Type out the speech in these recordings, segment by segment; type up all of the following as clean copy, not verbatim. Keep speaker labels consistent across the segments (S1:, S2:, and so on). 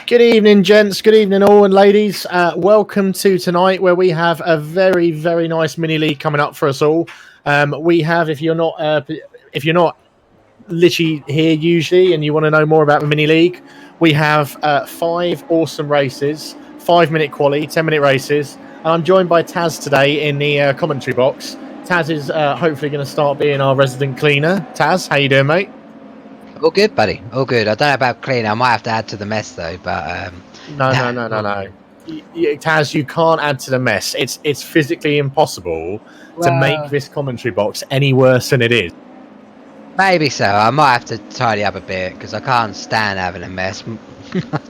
S1: Good evening, gents. Good evening, all, and ladies. Welcome to tonight, where we have a very, very nice mini league coming up for us all. We have, if you're not literally here usually, and you want to know more about the mini league, we have 5 awesome races, 5-minute quali, 10-minute races, and I'm joined by Taz today in the commentary box. Taz is hopefully going to start being our resident cleaner. Taz, how you doing, mate?
S2: All good, buddy. All good. I don't know about clean. I might have to add to the mess though. But
S1: No. Taz, you can't add to the mess. It's physically impossible to make this commentary box any worse than it is.
S2: Maybe so. I might have to tidy up a bit because I can't stand having a mess.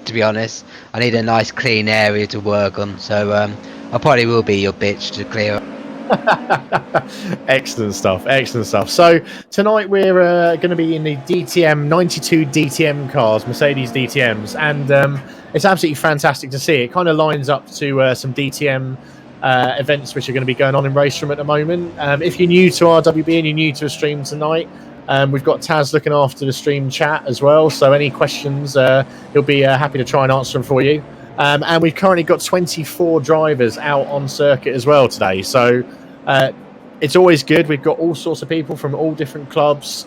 S2: To be honest, I need a nice clean area to work on. So I probably will be your bitch to clear up.
S1: Excellent stuff. So tonight we're going to be in the DTM 92 DTM cars, Mercedes DTMs, and it's absolutely fantastic to see. It kind of lines up to some DTM events which are going to be going on in Raceroom at the moment. If you're new to RWB and you're new to a stream tonight, we've got Taz looking after the stream chat as well, so any questions he'll be happy to try and answer them for you. And we've currently got 24 drivers out on circuit as well today, so it's always good. We've got all sorts of people from all different clubs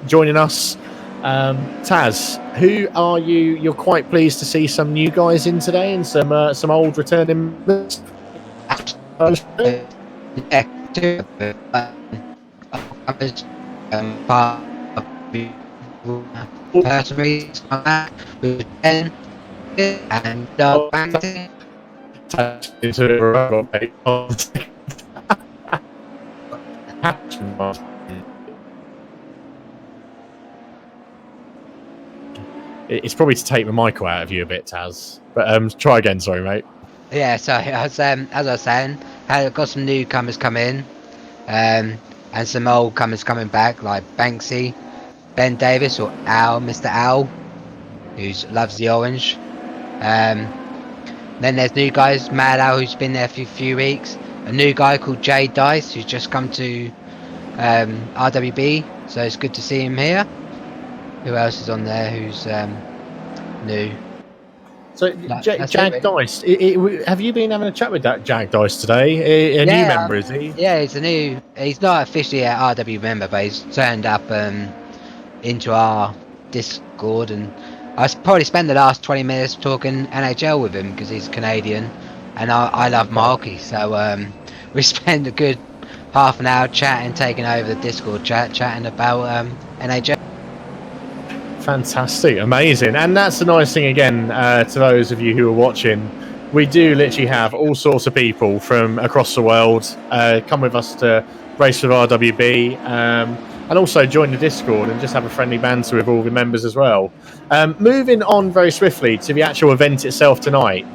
S1: joining us. Taz, who are you? You're quite pleased to see some new guys in today and some old returning members. It's probably to take the mic out of you a bit, Taz. But try again, sorry, mate.
S2: Yeah, so as I was saying, I've got some newcomers come in, and some old comers coming back, like Banksy, Ben Davis, or Al, Mr. Al, who loves the orange. Then there's new guys, Mad Al, who's been there for a few weeks. A new guy called Jay Dice, who's just come to RWB, so it's good to see him here. Who else is on there who's new? So
S1: Jag Dice, have you been having a chat with that Jag Dice today? A new member, is he?
S2: Yeah, he's not officially an RW member, but he's turned up into our Discord, and I probably spent the last 20 minutes talking NHL with him because he's Canadian, and I love Marky, so we spent a good half an hour chatting, taking over the Discord chatting about NHL.
S1: Fantastic, amazing. And that's the nice thing again, to those of you who are watching, we do literally have all sorts of people from across the world come with us to race with RWB, and also join the Discord and just have a friendly banter with all the members as well. Moving on very swiftly to the actual event itself tonight.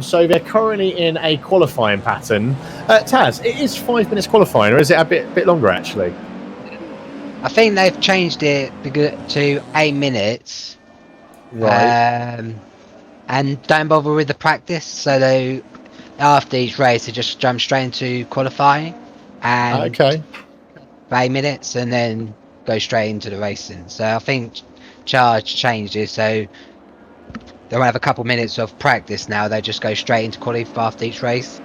S1: So they're currently in a qualifying pattern. Taz, it is 5 minutes qualifying, or is it a bit longer actually?
S2: I think they've changed it to 8 minutes,
S1: right?
S2: And don't bother with the practice. So after each race, they just jump straight into qualifying, and 8 minutes, and then go straight into the racing. So I think Charge changed it, so they won't have a couple minutes of practice now. They just go straight into qualifying after each race.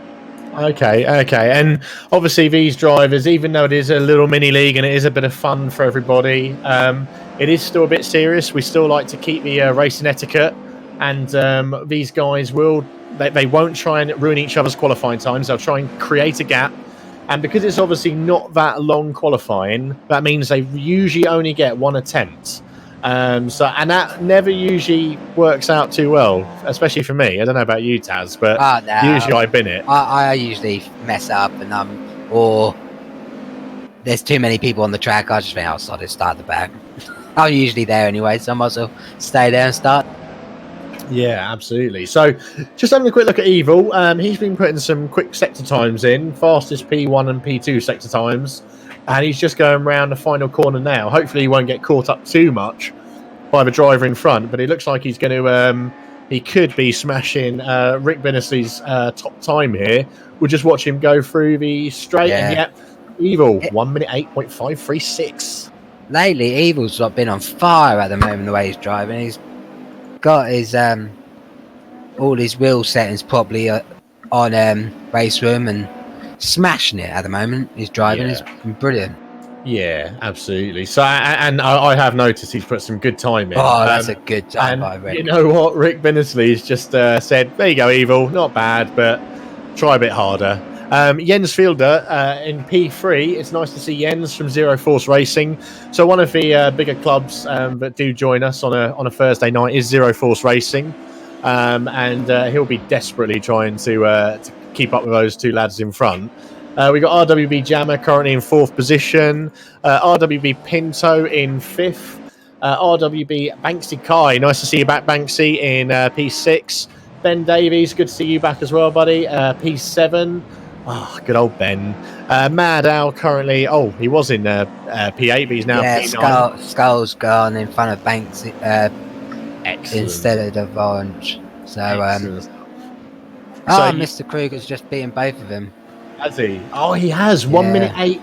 S1: Okay. And obviously these drivers, even though it is a little mini league and it is a bit of fun for everybody, it is still a bit serious. We still like to keep the racing etiquette, and these guys they won't try and ruin each other's qualifying times. They'll try and create a gap, and because it's obviously not that long qualifying, that means they usually only get one attempt. And that never usually works out too well, especially for me. I don't know about you, Taz, but usually I bin it.
S2: I usually mess up, or there's too many people on the track. I just think I'll start the back. I'm usually there anyway, so I might as well stay there and start.
S1: Yeah, absolutely. So just having a quick look at Evil. He's been putting some quick sector times in, fastest P1 and P2 sector times. And he's just going around the final corner now. Hopefully he won't get caught up too much by the driver in front, but it looks like he's going to he could be smashing Rick Bennesley's top time here. We'll just watch him go through the straight.
S2: Yeah.
S1: And Evil 1 minute 8.536.
S2: Lately Evil's been on fire at the moment, the way he's driving. He's got his all his wheel settings properly on race room and smashing it at the moment. His driving is brilliant.
S1: Yeah, absolutely. So, and I have noticed he's put some good time in.
S2: Oh, that's a good time by
S1: And
S2: Rick.
S1: you know what? Rick Binnisley's just said, there you go, Evil. Not bad, but try a bit harder. Jens Fielder in P3. It's nice to see Jens from Zero Force Racing. So one of the bigger clubs that do join us on a Thursday night is Zero Force Racing. And he'll be desperately trying to keep up with those two lads in front. We got RWB Jammer currently in 4th position. RWB Pinto in 5th. RWB Banksy Kai. Nice to see you back, Banksy, in P6. Ben Davies, good to see you back as well, buddy. P7. Oh, good old Ben. Mad Al currently. Oh, he was in P8, but he's now P9.
S2: Skull's gone in front of Banksy instead of Orange. So, Mr. Kruger's just beaten both of them.
S1: Has he? Oh, he has. 1 minute 8.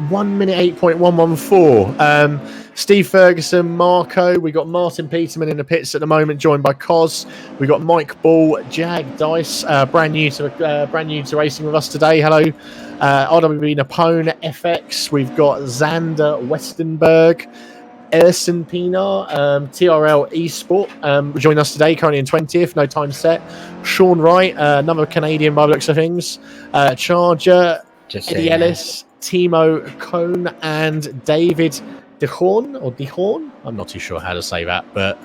S1: 1 minute 8.114. Steve Ferguson, Marco. We got Martin Peterman in the pits at the moment, joined by Cos. We got Mike Ball, Jag Dice, brand new to racing with us today. Hello, RWB Napone FX. We've got Xander Westenberg, Erson Pinar, TRL Esport joined us today, currently in 20th, no time set. Sean Wright, another Canadian by the looks of things. Charger, Eddie Ellis, Timo Cohn, and David DeHorn. I'm not too sure how to say that, but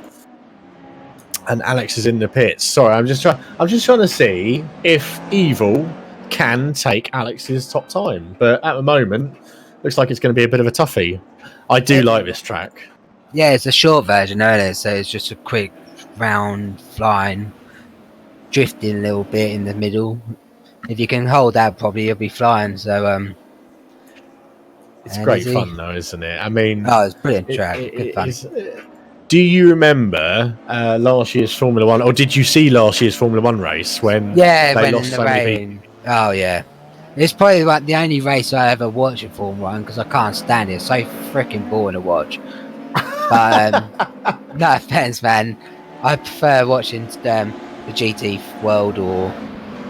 S1: and Alex is in the pits. Sorry, I'm just trying to see if Evil can take Alex's top time, but at the moment, looks like it's going to be a bit of a toughie. I do like this track.
S2: Yeah, it's a short version, isn't it? So it's just a quick round flying, drifting a little bit in the middle. If you can hold that, probably you'll be flying. So
S1: it's great fun, though, isn't it? I mean,
S2: it's brilliant track. Good fun.
S1: Do you remember last year's Formula One, or did you see last year's Formula One race when they lost so many people?
S2: Oh yeah, it's probably like the only race I ever watched in Formula One because I can't stand it. It's so freaking boring to watch. But no offense, man. I prefer watching the GT world or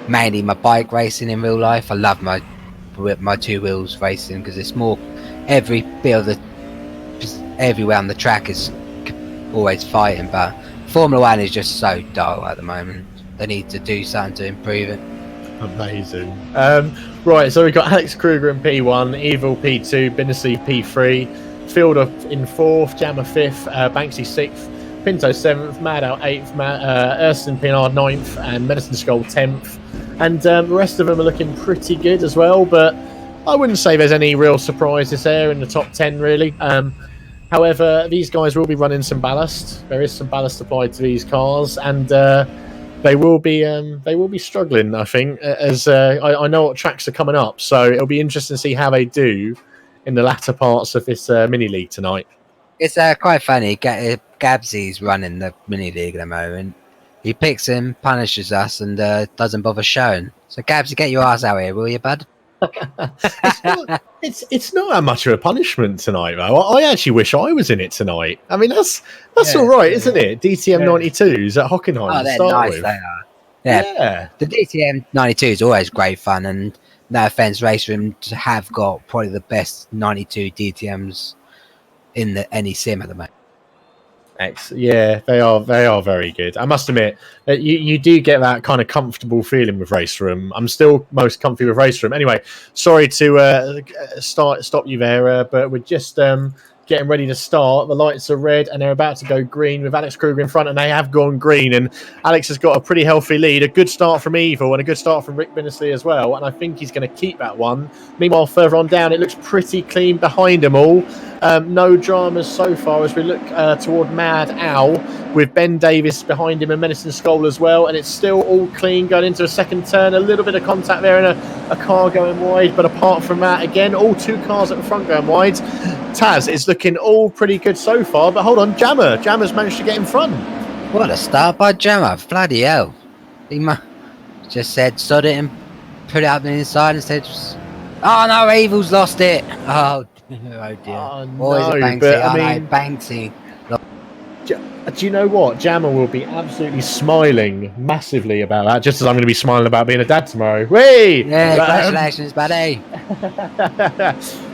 S2: mainly my bike racing in real life. I love my two wheels racing because it's more every bit of the everywhere on the track is always fighting. But Formula One is just so dull at the moment. They need to do something to improve it.
S1: Amazing. Right, so we've got Alex Kruger in P1, Evil P2, Binnisley P3, Fielder in 4th, Jammer 5th, Banksy 6th, Pinto 7th, Madow 8th, Erskine Pinard 9th, and Medicine Skull 10th. And the rest of them are looking pretty good as well, but I wouldn't say there's any real surprises there in the top 10, really. However, these guys will be running some ballast. There is some ballast applied to these cars, and they will be struggling, I think, as I know what tracks are coming up. So it'll be interesting to see how they do in the latter parts of this mini league tonight.
S2: It's quite funny. Gabsy's running the mini league at the moment. He picks him, punishes us, and doesn't bother showing. So Gabsy, get your ass out here, will you, bud?
S1: It's not that much of a punishment tonight, though. I actually wish I was in it tonight. I mean, that's all right, isn't it? DTM 92's at Hockenheim.
S2: Oh, they're nice, they are. Yeah. The DTM 92 is always great fun, and no offense, Race Room have got probably the best 92 DTMs in any sim at the moment.
S1: Yeah, they are very good. I must admit that you do get that kind of comfortable feeling with Race Room. I'm still most comfy with Race Room. Anyway, sorry to stop you there, but we're just getting ready to start. The lights are red and they're about to go green with Alex Kruger in front, and they have gone green, and Alex has got a pretty healthy lead. A good start from Evil and a good start from Rick Binnisley as well, and I think he's going to keep that one. Meanwhile, further on down, it looks pretty clean behind them all. No dramas so far as we look toward Mad Owl with Ben Davis behind him and Medicine Skull as well, and it's still all clean going into a second turn. A little bit of contact there and a car going wide, but apart from that, again, all two cars at the front going wide. Taz is looking all pretty good so far, but hold on, Jammer's managed to get in front.
S2: What a start by Jammer, bloody hell. He just said sod it and put it up the inside and said, oh no, Evil's lost it. Oh dear.
S1: Oh,
S2: Always
S1: no,
S2: Banksy.
S1: but I mean,
S2: Banksy.
S1: Do you know what? Jammer will be absolutely smiling massively about that, just as I'm going to be smiling about being a dad tomorrow. Whee!
S2: Yeah, congratulations, buddy.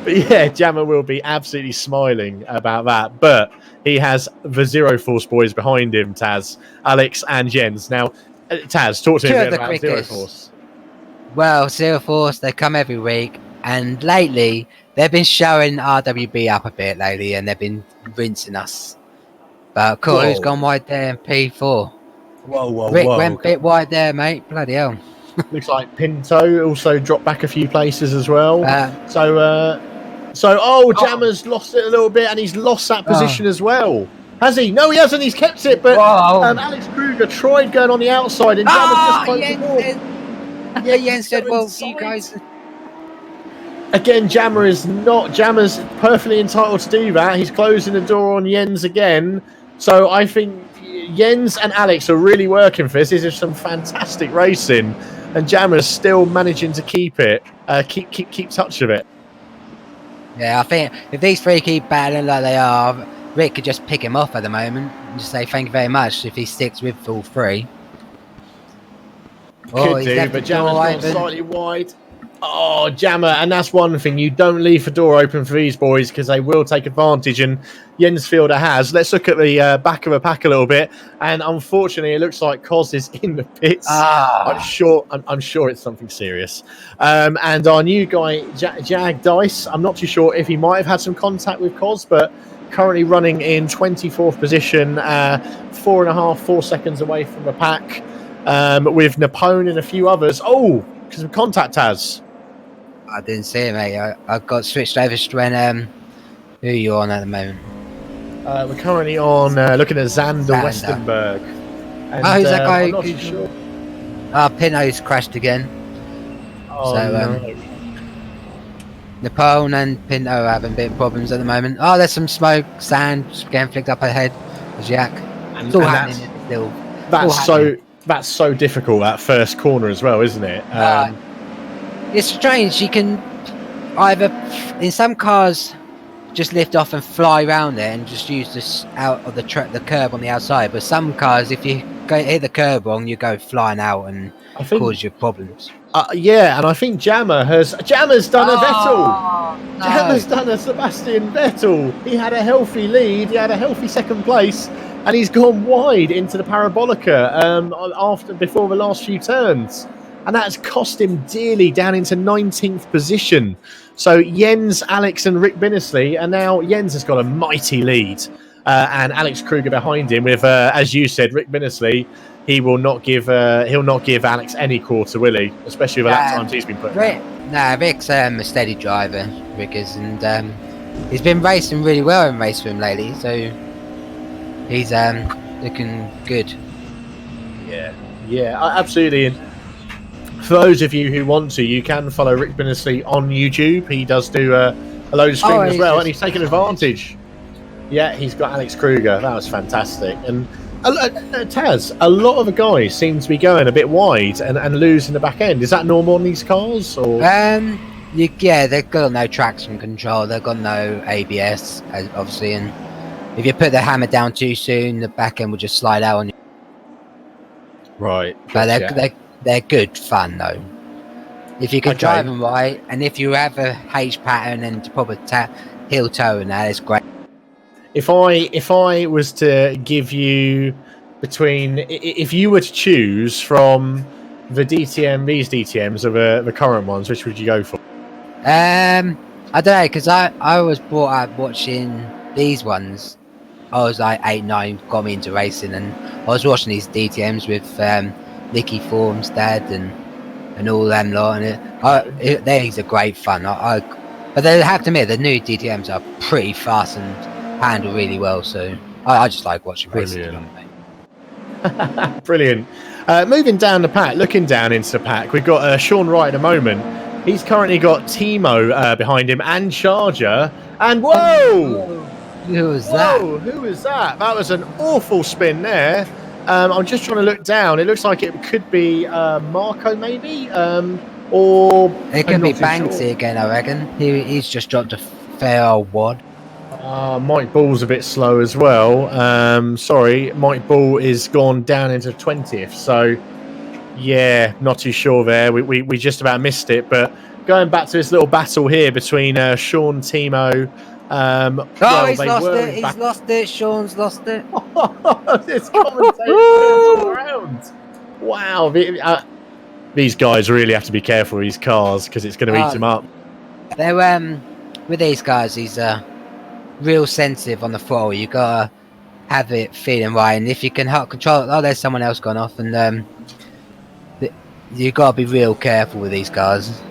S1: But yeah, Jammer will be absolutely smiling about that. But he has the Zero Force boys behind him, Taz, Alex, and Jens. Now, Taz, talk to me
S2: Two
S1: a
S2: of
S1: bit
S2: the
S1: about Zero
S2: quickest.
S1: Force.
S2: Well, Zero Force, they come every week, and lately they've been showing RWB up a bit lately, and they've been rinsing us. But cool, who's gone wide there in P4?
S1: Whoa,
S2: Rick went a bit wide there, mate. Bloody hell.
S1: Looks like Pinto also dropped back a few places as well. Jammer's lost it a little bit, and he's lost that position as well. Has he? No, he hasn't. He's kept it, but Alex Kruger tried going on the outside, and Jammer just closed the door.
S2: Yeah, Jens said, well, you guys...
S1: Again, Jammer's perfectly entitled to do that. He's closing the door on Jens again. So I think Jens and Alex are really working for this. This is some fantastic racing, and Jammer's still managing to keep it, keep touch of it.
S2: Yeah, I think if these three keep battling like they are, Rick could just pick him off at the moment and just say thank you very much if he sticks with all three.
S1: Could do, but Jammer's gone slightly wide. Oh, Jammer, and that's one thing. You don't leave the door open for these boys because they will take advantage, and Jens Fielder has. Let's look at the back of the pack a little bit, and unfortunately, it looks like Cos is in the pits. I'm sure it's something serious. And our new guy, Jag Dice, I'm not too sure if he might have had some contact with Cos, but currently running in 24th position, 4 seconds away from the pack, with Napone and a few others. Oh, because of contact has.
S2: I didn't see it, mate. I got switched over to when who are you on at the moment?
S1: We're currently on looking at Xander Westenberg. And,
S2: who's that guy?
S1: I'm not too sure.
S2: Pinto's crashed again.
S1: No.
S2: Napone and Pinto are having a bit of problems at the moment. Oh, there's some smoke, sand getting flicked up ahead. There's Jack. It's all happening still.
S1: That's so difficult, that first corner as well, isn't it?
S2: It's strange. You can either, in some cars, just lift off and fly around it and just use this out of the curb on the outside. But some cars, if you hit the curb wrong, you go flying out and cause you problems.
S1: Yeah, and I think Jammer's done a Vettel. No. Jammer's done a Sebastian Vettel. He had a healthy lead. He had a healthy second place. And he's gone wide into the parabolica before the last few turns. And that's cost him dearly, down into 19th position. So Jens, Alex and Rick Binnisley, and now Jens has got a mighty lead. And Alex Kruger behind him with, as you said, Rick Binnisley. He'll not give Alex any quarter, will he? Especially with the lap times he's been putting out.
S2: Rick's a steady driver, Rick is. And he's been racing really well in race for him lately, so... He's looking good.
S1: Yeah, absolutely. And for those of you who want to, you can follow Rick Binnisley on YouTube. He does do a load of streaming as well, and he's taken advantage. Yeah, he's got Alex Kruger. That was fantastic. And Taz, a lot of the guys seem to be going a bit wide and losing the back end. Is that normal on these cars? Or
S2: yeah, they've got no traction control. They've got no ABS, obviously, and if you put the hammer down too soon, the back end will just slide out on you.
S1: Right.
S2: But they're good fun though. If you can drive them right, and if you have a H pattern and proper heel toe and that, it's great.
S1: If I was to give you if you were to choose from the these DTMs or the current ones, which would you go for?
S2: I don't know, because I was brought up watching these ones. I was like 8, 9, got me into racing, and I was watching these DTMs with Nicky Form's dad and all them lot, and these are great fun. But they have to admit, the new DTMs are pretty fast and handle really well, so I just like watching racing.
S1: Brilliant. Moving down the pack, looking down into the pack, we've got Sean Wright at the moment. He's currently got Timo behind him and Charger, and whoa!
S2: Who was that?
S1: Who was that? That was an awful spin there. I'm just trying to look down. It looks like it could be Marco, maybe, or
S2: it could be Banksy again. I reckon he's just dropped a fair old wad.
S1: Mike Ball's a bit slow as well. Sorry, Mike Ball is gone down into 20th. So, yeah, not too sure there. We just about missed it. But going back to this little battle here between Sean, Timo.
S2: He's lost it. He's lost it. Sean's lost it.
S1: This commentator all around. Wow. These guys really have to be careful with these cars because it's going to eat them up.
S2: They're with these guys, he's real sensitive on the throttle. You gotta have it feeling right, and if you can help control it, there's someone else gone off, and you gotta be real careful with these cars.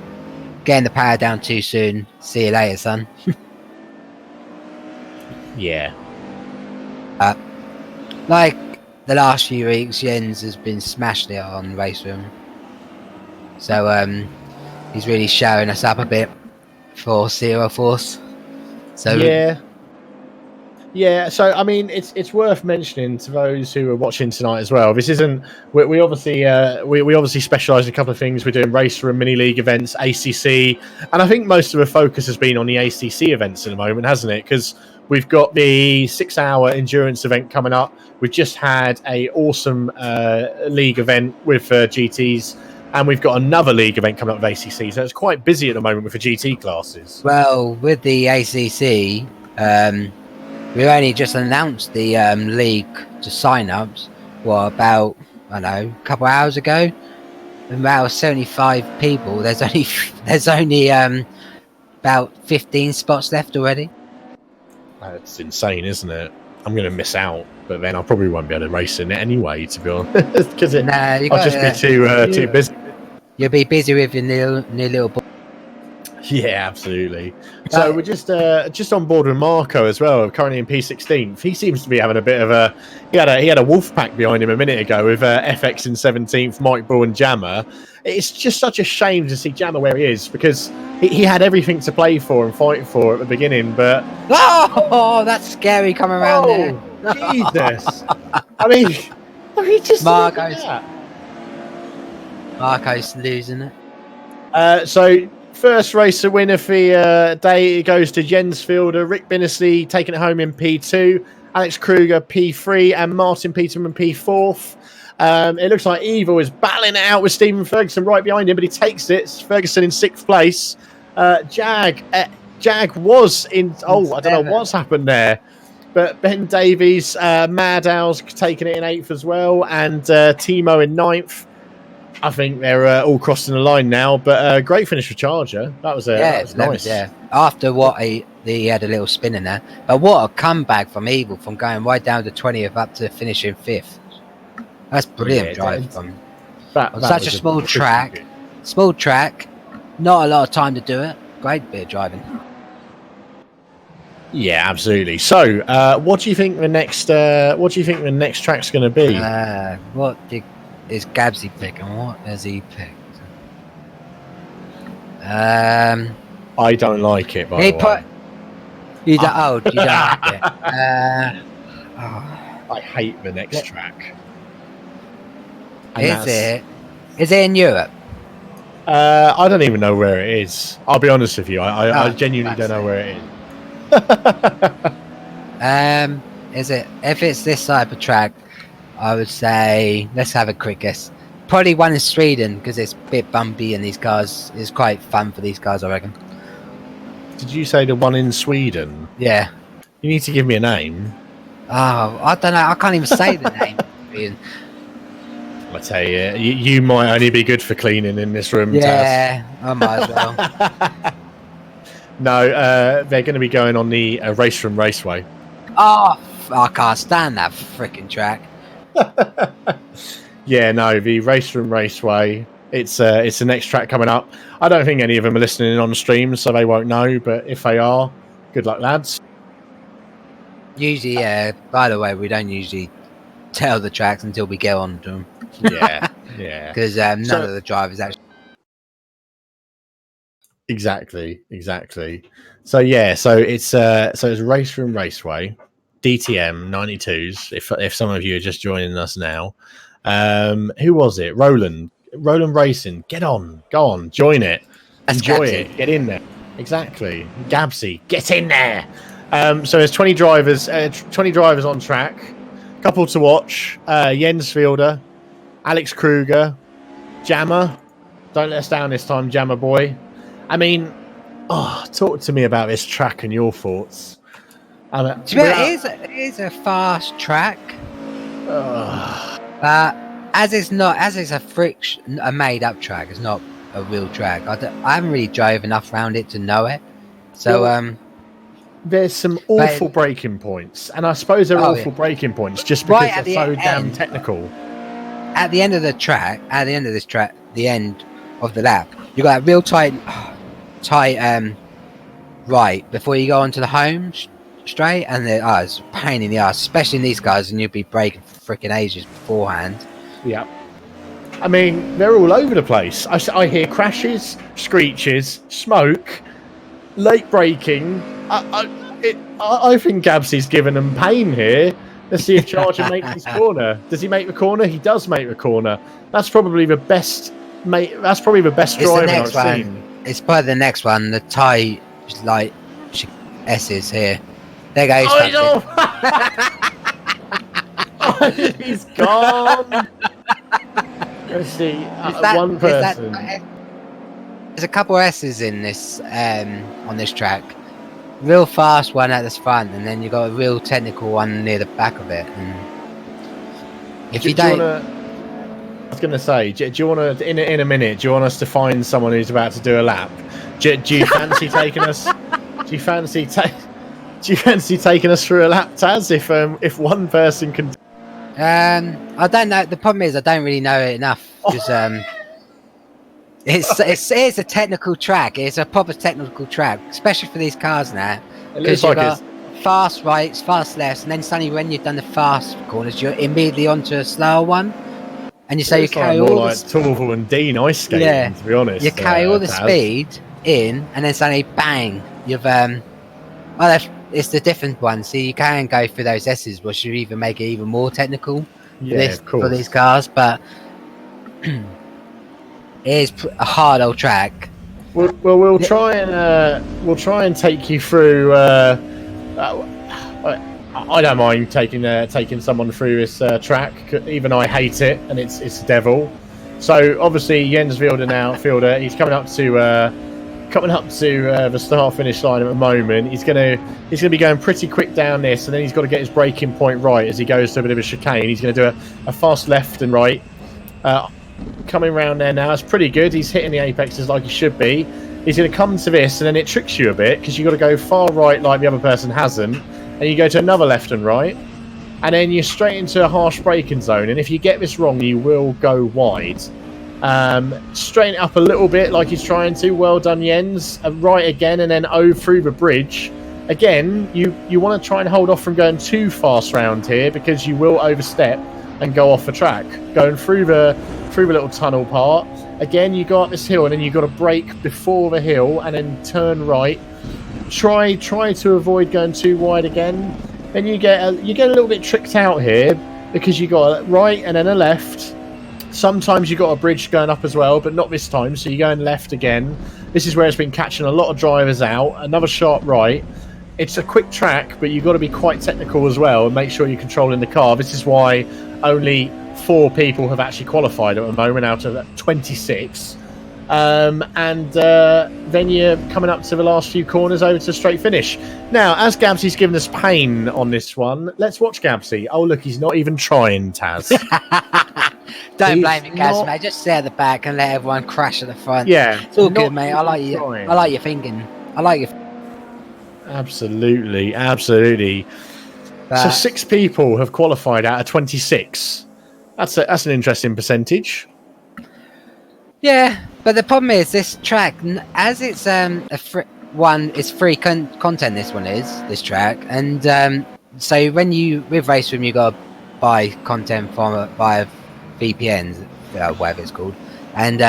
S2: Getting the power down too soon. See you later, son.
S1: Yeah.
S2: Like the last few weeks, Jens has been smashing it on race room. So he's really showing us up a bit for Zero Force. So
S1: yeah. So I mean, it's worth mentioning to those who are watching tonight as well. This isn't. We obviously specialise in a couple of things. We're doing race room, mini league events, ACC, and I think most of the focus has been on the ACC events at the moment, hasn't it? Because we've got the 6-hour endurance event coming up. We've just had a awesome league event with GTs. And we've got another league event coming up with ACC, so it's quite busy at the moment with the GT classes.
S2: Well, with the ACC, we only just announced the league to sign-ups. About a couple of hours ago? About 75 people. There's only about 15 spots left already.
S1: That's insane, isn't it? I'm going to miss out, but then I probably won't be able to race in it anyway, to be honest, because I'll just be too busy.
S2: You'll be busy with your new little boy.
S1: Yeah, absolutely. So we're just on board with Marco as well, currently in P16. He seems to be having a bit of a... He had a wolf pack behind him a minute ago with FX in 17th, Mike Ball and Jammer. It's just such a shame to see Jammer where he is, because he had everything to play for and fight for at the beginning, but...
S2: Oh, that's scary coming around there.
S1: Jesus. I mean just...
S2: Marco's losing it.
S1: So... First racer winner for the day, it goes to Jens Fielder, Rick Binnisley taking it home in P2, Alex Kruger P3, and Martin Peterman P4. It looks like Evil is battling it out with Stephen Ferguson right behind him, but he takes it. Ferguson in 6th place. Jag was in... I don't know what's happened there. But Ben Davies, Mad Owl's taking it in 8th as well, and Timo in 9th. I think they're all crossing the line now, but great finish for Charger. That was nice.
S2: Yeah. After what he had a little spin in there, but what a comeback from Evil, from going right down to 20th up to finishing 5th. That's brilliant drive from on such a small track. Small track, not a lot of time to do it. Great bit of driving.
S1: Yeah, absolutely. So, what do you think the next track's going to be?
S2: What is Gabsy picking? What has he picked?
S1: I don't like it, by the way.
S2: You don't like it.
S1: I hate the next track.
S2: Is it in Europe?
S1: I don't even know where it is. I'll be honest with you. I genuinely don't know where it is.
S2: Is it? If it's this type of track, I would say, let's have a quick guess. Probably one in Sweden, because it's a bit bumpy and these cars is quite fun for these cars, I reckon.
S1: Did you say the one in Sweden?
S2: Yeah.
S1: You need to give me a name.
S2: Oh, I don't know. I can't even say the name.
S1: I tell you, you might only be good for cleaning in this room.
S2: Yeah, Taz. I might as well.
S1: No, they're going to be going on the Race from Raceway.
S2: Oh, I can't stand that freaking track.
S1: Yeah, no, the Race from Raceway. It's the next track coming up. I don't think any of them are listening on the stream, so they won't know. But if they are, good luck, lads.
S2: Usually, yeah. By the way, we don't usually tell the tracks until we get on to them.
S1: Yeah.
S2: Because none of the drivers actually.
S1: Exactly. So it's Race from Raceway, DTM 92's. If some of you are just joining us now, who was it? Roland Racing. Go on, join it, enjoy it, get in there. Exactly, Gabsy, get in there. So there's 20 drivers on track. Couple to watch: Jens Fielder, Alex Kruger, Jammer. Don't let us down this time, Jammer boy. I mean, talk to me about this track and your thoughts.
S2: It is a fast track, but as it's a made-up track. It's not a real track. I haven't really drove enough around it to know it. So
S1: there's some awful braking points, and I suppose they're awful braking points just because they're so damn technical.
S2: At the end of the track, the end of the lap, you got a real tight right before you go onto the home straight, and it's a pain in the ass, especially in these guys, and you'll be braking for freaking ages beforehand.
S1: Yeah, I mean they're all over the place. I hear crashes, screeches, smoke, late braking. I think Gabsy's given them pain here. Let's see if Charger makes his corner. Does he make the corner? He does make the corner. That's probably the best. That's probably the best driving I've seen.
S2: It's probably the next one. The tie like S's here. There goes.
S1: He's gone. Let's see. One person.
S2: There's a couple S's in this on this track. Real fast one at the front, and then you got a real technical one near the back of it. And if you don't,
S1: I was going to say, do you want to in a minute? Do you want us to find someone who's about to do a lap? Do you fancy taking us? Do you fancy taking us through a lap, Taz? If one person can.
S2: I don't know. The problem is I don't really know it enough because it's a technical track. It's a proper technical track, especially for these cars now. Because you've got fast rights, fast lefts, and then suddenly when you've done the fast corners, you're immediately onto a slower one. And you say you carry all
S1: like Torval and Dean ice skating, to be honest.
S2: You carry all the speed in, and then suddenly bang, you've it's the different one. So you can go through those S's, which should even make it even more technical for these cars. But it is a hard old track.
S1: Well, we'll try and take you through. I don't mind taking someone through this track. Even I hate it, and it's devil. So obviously Jens Fielder, he's coming up to the start finish line at the moment. He's gonna be going pretty quick down this, and then he's got to get his braking point right as he goes to a bit of a chicane. He's going to do a fast left and right. Coming around there now, it's pretty good. He's hitting the apexes like he should be. He's going to come to this, and then it tricks you a bit because you've got to go far right like the other person hasn't, and you go to another left and right, and then you're straight into a harsh braking zone. And if you get this wrong, you will go wide. Straighten it up a little bit like he's trying to. Well done, Jens. Right again, and then through the bridge. Again, you want to try and hold off from going too fast round here because you will overstep and go off the track. Going through the little tunnel part. Again, you go up this hill, and then you've got to brake before the hill and then turn right. Try to avoid going too wide again. Then you get a little bit tricked out here because you got a right and then a left. Sometimes you got a bridge going up as well, but not this time. So you're going left again. This is where it's been catching a lot of drivers out. Another sharp right. It's a quick track, but you've got to be quite technical as well and make sure you're controlling the car. This is why only 4 people have actually qualified at the moment out of 26. Then you're coming up to the last few corners over to straight finish. Now, as Gabsy's given us pain on this one, let's watch Gabsy. Oh, look, he's not even trying, Taz.
S2: Don't blame me, Gabsy, mate. Just stay at the back and let everyone crash at the front.
S1: Yeah.
S2: It's all good, mate. I like you. I like your thinking. I like your...
S1: Absolutely. So 6 people have qualified out of 26. That's an interesting percentage.
S2: Yeah, but the problem is this track, as it's it's free content. This track, and so when you with Raceroom, you got to buy content via VPNs, whatever it's called, and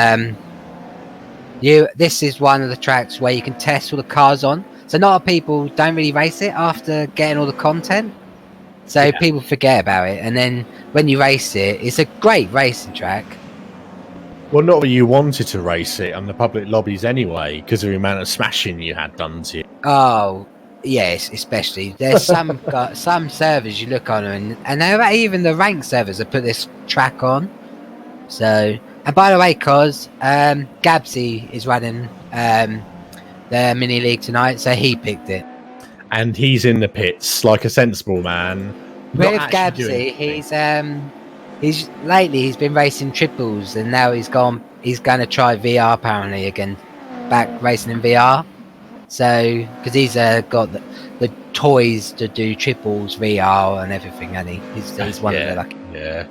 S2: this is one of the tracks where you can test all the cars on. So a lot of people don't really race it after getting all the content, so people forget about it, and then when you race it, it's a great racing track.
S1: Well, not that you wanted to race it on the public lobbies anyway, because of the amount of smashing you had done to you.
S2: Oh, Yes, especially there's some servers you look on and they're even the ranked servers have put this track on. So, and by the way, cause Gabsy is running the mini league tonight, so he picked it.
S1: And he's in the pits like a sensible man.
S2: With Gabsy, he's been racing triples, and now he's going to try VR apparently again, back racing in VR. So, because he's got the toys to do triples, VR, and everything, and he's one of the lucky.
S1: Yeah.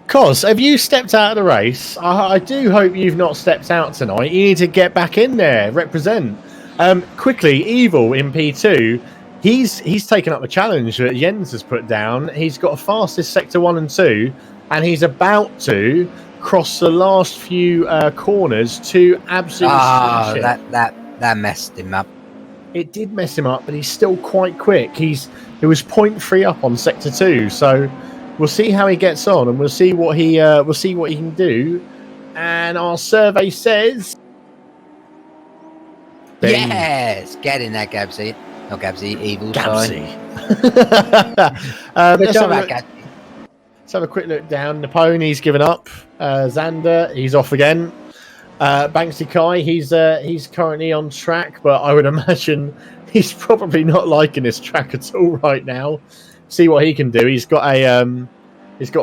S1: Cos, have you stepped out of the race? I do hope you've not stepped out tonight. You need to get back in there, represent. Quickly, Evil in P2. He's taken up the challenge that Jens has put down. He's got fastest sector 1 and 2, and he's about to cross the last few corners to absolutely smash it.
S2: That messed him up.
S1: It did mess him up, but he's still quite quick. He was 0.3 up on sector 2, so we'll see how he gets on, and we'll see what he can do. And our survey says,
S2: yes, get in there, Gabsy. Not Gabsy, Evil.
S1: Gabsy. Let's have a quick look down. Napoleon's given up. Xander, he's off again. Banksy Kai, he's currently on track, but I would imagine he's probably not liking this track at all right now. See what he can do. He's got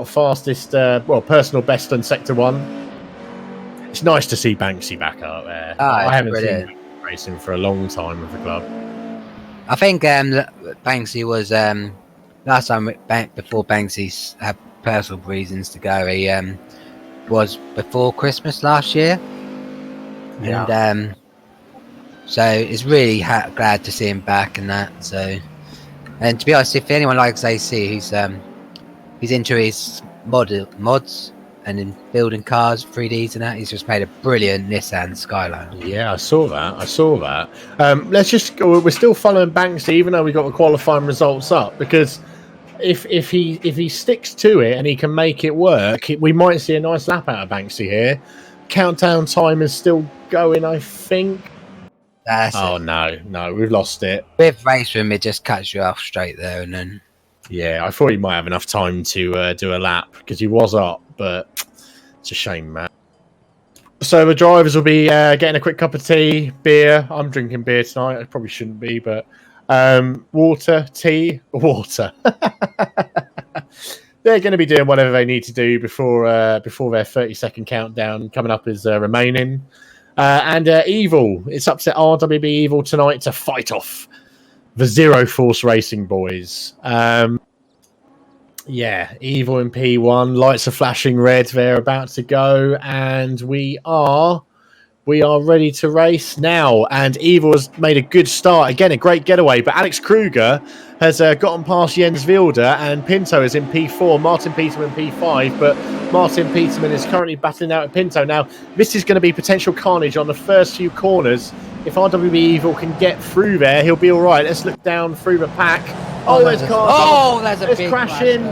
S1: fastest, personal best in sector 1. It's nice to see Banksy back out there. I haven't seen him racing for a long time with the club.
S2: I think Banksy was last time before Banksy had personal reasons to go. He was before Christmas last year.
S1: Yeah.
S2: And so it's really glad to see him back and that. So, and to be honest, if anyone likes AC, he's into his mods and in building cars, 3Ds and that. He's just made a brilliant Nissan Skyline.
S1: Yeah, I saw that. Let's just go. We're still following Banksy, even though we got the qualifying results up, because if he sticks to it and he can make it work, we might see a nice lap out of Banksy here. Countdown time is still going, I think. No, we've lost it.
S2: With race room, it just cuts you off straight there, and then.
S1: Yeah, I thought he might have enough time to do a lap because he was up, but it's a shame, man. So the drivers will be getting a quick cup of tea, beer. I'm drinking beer tonight. I probably shouldn't be, but water. They're going to be doing whatever they need to do before their 30-second countdown coming up is remaining. And Evil, it's up to RWB Evil tonight to fight off the Zero Force Racing boys. Evil in P1. Lights are flashing red. They're about to go, and we are ready to race now. And Evil has made a good start. Again, a great getaway. But Alex Kruger has gotten past Jens Wilder, and Pinto is in P4. Martin Peterman P5, but Martin Peterman is currently battling out at Pinto. Now, this is going to be potential carnage on the first few corners. If RWB Evil can get through there, he'll be all right. Let's look down through the pack. There's cars.
S2: There's a big
S1: crashing.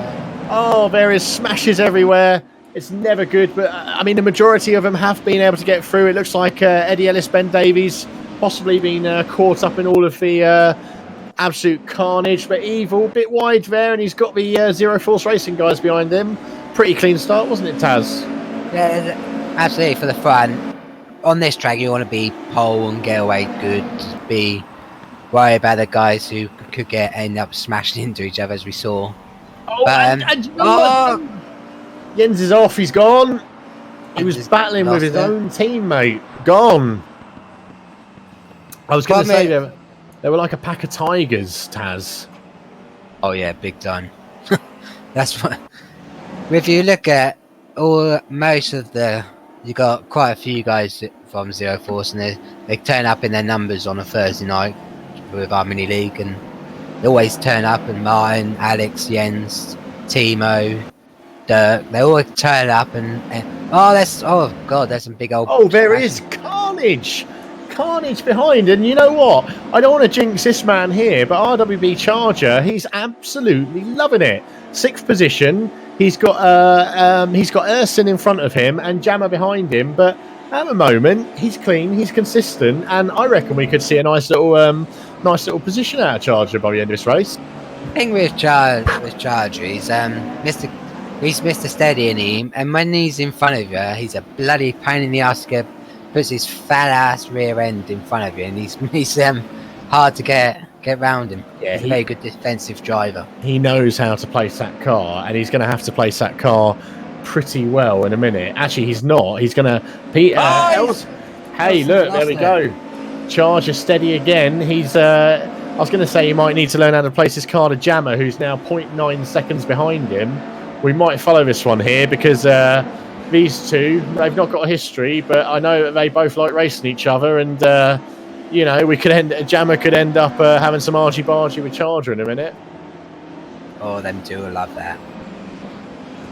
S1: There is smashes everywhere. It's never good, but I mean, the majority of them have been able to get through. It looks like Eddie Ellis, Ben Davies, possibly been caught up in all of the absolute carnage. But Evil, a bit wide there, and he's got the Zero Force Racing guys behind him. Pretty clean start, wasn't it, Taz?
S2: Yeah, absolutely. For the front, on this track, you want to be pole and get away good. Be worried about the guys who could end up smashing into each other, as we saw.
S1: Jens is off. He's gone. He was battling with his own teammate. Gone. I was going to say they were like a pack of tigers, Taz.
S2: Oh yeah, big time. That's what. If you look at you got quite a few guys from Zero Force, and they turn up in their numbers on a Thursday night with our mini league, and they always turn up. And Martin, Alex, Jens, Timo, Dirk, they all turn up and there's some big old.
S1: There is carnage behind, and you know what? I don't want to jinx this man here, but RWB Charger, he's absolutely loving it. 6th position. He's got Ersin in front of him and Jammer behind him, but at the moment he's clean, he's consistent, and I reckon we could see a nice little nice little position out of Charger by the end of this race.
S2: The thing with Charger, he's Mr. Steady in him, and when he's in front of you, he's a bloody pain in the ass. Puts his fat ass rear end in front of you, and he's hard to get round him. Yeah, he's a very good defensive driver.
S1: He knows how to place that car, and he's going to have to place that car pretty well in a minute. Actually, he's not. He's going to... Hey, look, there we go. Charger Steady again. He's... I was going to say he might need to learn how to place his car to Jammer, who's now 0.9 seconds behind him. We might follow this one here because these two, they've not got a history, but I know that they both like racing each other, and you know, Jammer could end up having some argy-bargy with Charger in a minute.
S2: Oh, them two will love that.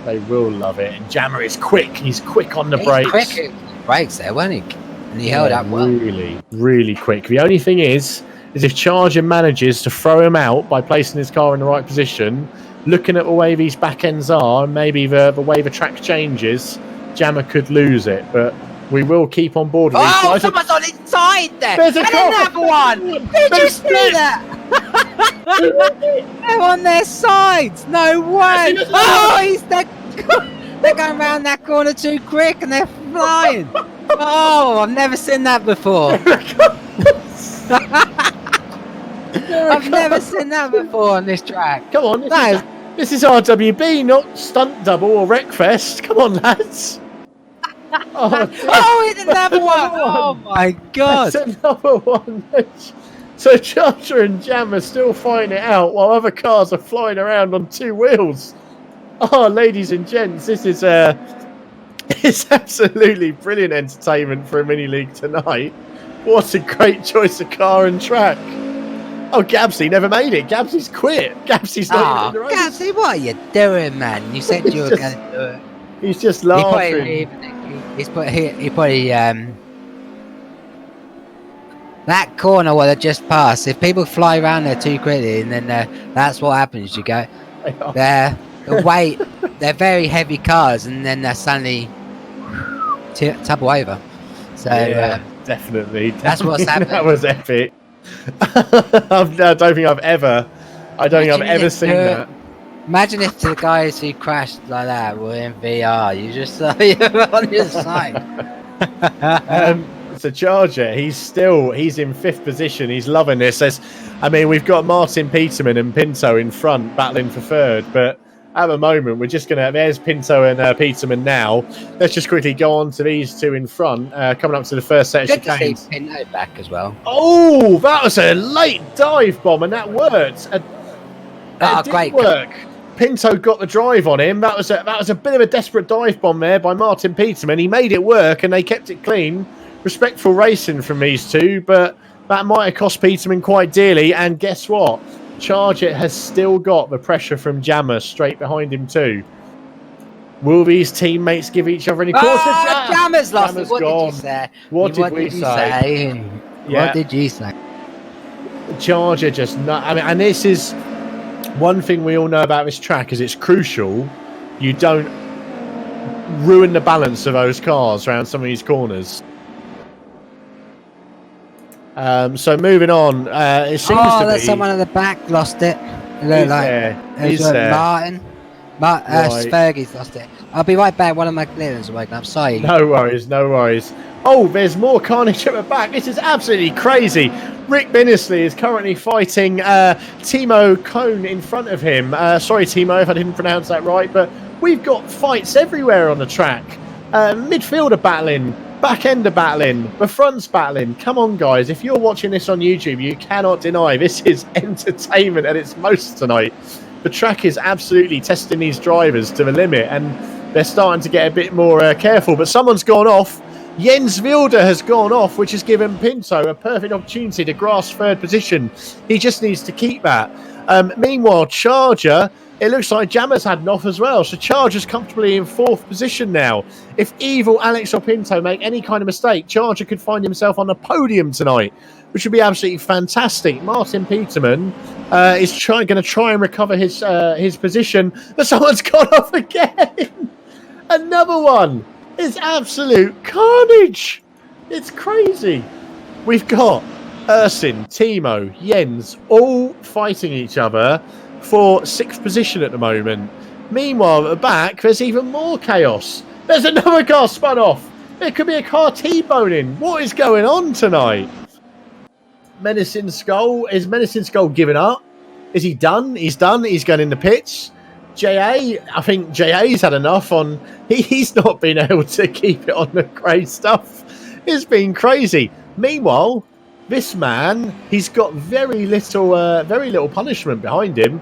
S1: They will love it. And Jammer is quick. He's quick on the brakes.
S2: Quick brakes there, wasn't he? And he held up well.
S1: Really, really quick. The only thing is if Charger manages to throw him out by placing his car in the right position, looking at the way these back ends are, and maybe the way the track changes, Jammer could lose it. But we will keep on board with these guys.
S2: Someone's on his side there!
S1: There's
S2: another one! Did you see that? They're on their sides! No way! They're going around that corner too quick and they're flying! Oh, I've never seen that before! I've never seen that before on this track.
S1: Come on, this is RWB, not Stunt Double or Wreckfest. Come on, lads.
S2: Oh, it's another one. Oh my God.
S1: It's another one. So Charger and Jam are still fighting it out while other cars are flying around on two wheels. Oh, ladies and gents, this is it's absolutely brilliant entertainment for a mini league tonight. What a great choice of car and track. Oh, Gabsy never made it. Gabsy's quit. Gabsy's not in the race.
S2: Gabsy, what are you doing, man? You said you were going to do it.
S1: He's just laughing.
S2: He probably that corner will have just passed. If people fly around there too quickly, and then that's what happens. You go, they're very heavy cars, and then they suddenly topple over. So
S1: yeah, definitely.
S2: That's what's happened.
S1: That was epic. I don't think I've ever seen that.
S2: Imagine if the guys who crashed like that were in VR. You just saw you on your side.
S1: So Charger, he's in fifth position. He's loving this. We've got Martin Peterman and Pinto in front battling for third, but at the moment we're just there's Pinto and Peterman now. Let's just quickly go on to these two in front, coming up to the first set of chicanes.
S2: Good to see Pinto back as well.
S1: Oh, that was a late dive bomb, and that worked. It did work. Pinto got the drive on him. That was a bit of a desperate dive bomb there by Martin Peterman. He made it work, and they kept it clean. Respectful racing from these two, but that might have cost Peterman quite dearly. And guess what? Charger has still got the pressure from Jammer straight behind him too. Will these teammates give each other any cause?
S2: Jammer's lost it. What did you say?
S1: What did we say?
S2: What did you say?
S1: Charger just not. And this is one thing we all know about this track is it's crucial you don't ruin the balance of those cars around some of these corners. So moving on, it seems to be...
S2: there's someone at the back lost it.
S1: He's there.
S2: Martin. Fergie's lost it. I'll be right back. One of my clearers are waking up. Sorry.
S1: No worries. Oh, there's more carnage at the back. This is absolutely crazy. Rick Binnisley is currently fighting Timo Cohn in front of him. Sorry, Timo, if I didn't pronounce that right, but we've got fights everywhere on the track. Midfielder battling, back-ender battling, the front's battling. Come on, guys. If you're watching this on YouTube, you cannot deny this is entertainment at its most tonight. The track is absolutely testing these drivers to the limit, and they're starting to get a bit more careful. But someone's gone off. Jens Wilder has gone off, which has given Pinto a perfect opportunity to grasp third position. He just needs to keep that. Meanwhile, Charger, it looks like Jammer's had an off as well. So Charger's comfortably in fourth position now. If Evil, Alex or Pinto make any kind of mistake, Charger could find himself on the podium tonight, which would be absolutely fantastic. Martin Peterman is going to try and recover his position, but someone's gone off again. Another one. It's absolute carnage. It's crazy. We've got Ersin, Timo, Jens, all fighting each other for 6th position at the moment. Meanwhile, at the back, there's even more chaos. There's another car spun off. There could be a car T-boning. What is going on tonight? Menacing Skull. Is Menacing Skull giving up? Is he done? He's done. He's going in the pits. JA, I think JA's had enough on... He's not been able to keep it on the grey stuff. It's been crazy. Meanwhile, this man, he's got very little punishment behind him.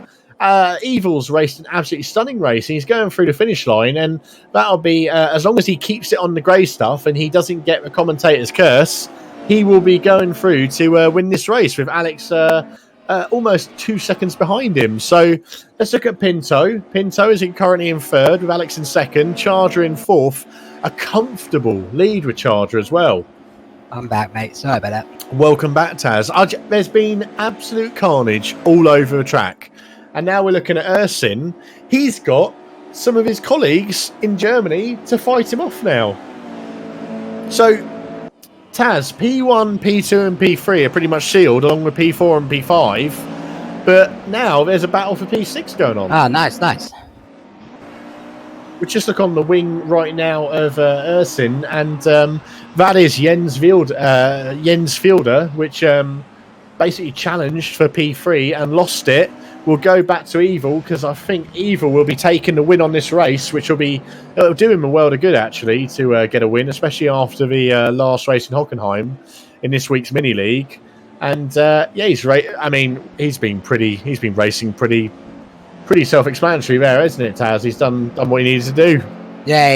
S1: Evil's raced an absolutely stunning race. He's going through the finish line, and that'll be, as long as he keeps it on the grey stuff and he doesn't get the commentator's curse, he will be going through to win this race with Alex almost 2 seconds behind him. So let's look at Pinto. Pinto is currently in 3rd with Alex in 2nd, Charger in 4th. A comfortable lead with Charger as well.
S2: I'm back, mate. Sorry about that.
S1: Welcome back, Taz. There's been absolute carnage all over the track. And now we're looking at Ersin. He's got some of his colleagues in Germany to fight him off now. So, Taz, P1, P2 and P3 are pretty much sealed, along with P4 and P5. But now there's a battle for P6 going on.
S2: Ah, nice.
S1: We just look on the wing right now of Ersin, and that is Jens Fielder, which basically challenged for P3 and lost it. We'll go back to Evil, because I think Evil will be taking the win on this race, which it'll do him a world of good, actually, to get a win, especially after the last race in Hockenheim in this week's mini league. And he's been racing pretty self-explanatory there, isn't it, Taz? He's done what he needs to do.
S2: Yeah,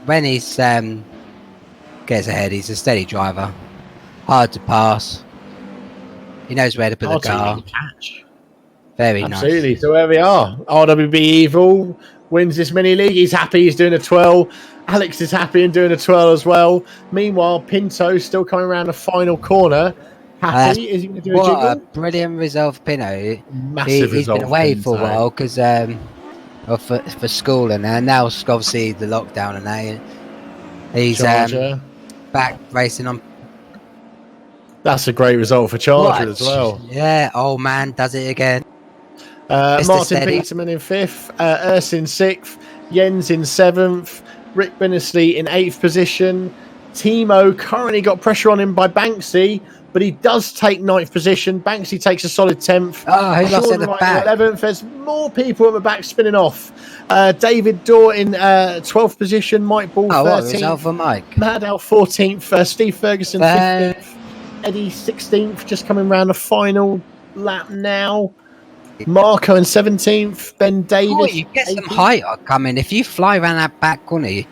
S2: when he's gets ahead, he's a steady driver, hard to pass. He knows where to put the car.
S1: Catch.
S2: Very
S1: Absolutely.
S2: nice.
S1: So there we are. RWB Evil wins this mini league. He's happy. He's doing a twirl. Alex is happy and doing a twirl as well. Meanwhile, Pinto still coming around the final corner. Happy. Is he going to do a jiggle?
S2: What a brilliant result for Pinto.
S1: Massive result.
S2: He's been away for a while because for school and now obviously the lockdown and that. He's back racing on.
S1: That's a great result for Charger as well.
S2: Yeah, old man does it again.
S1: Martin Peterman in 5th, Ersin 6th, Jens in 7th, Rick Binnesley in 8th position. Timo currently got pressure on him by Banksy, but he does take 9th position. Banksy takes a solid 10th.
S2: Oh, he lost at the back.
S1: 11th. There's more people at the back spinning off. David Dorr in 12th position. Mike Ball 13th.
S2: What result for Mike?
S1: Maddow 14th. Steve Ferguson 15th. Eddie 16th, just coming round the final lap now. Marco in 17th. Ben Davis.
S2: Oh, you get 18th. Some height coming. If you fly around that back corner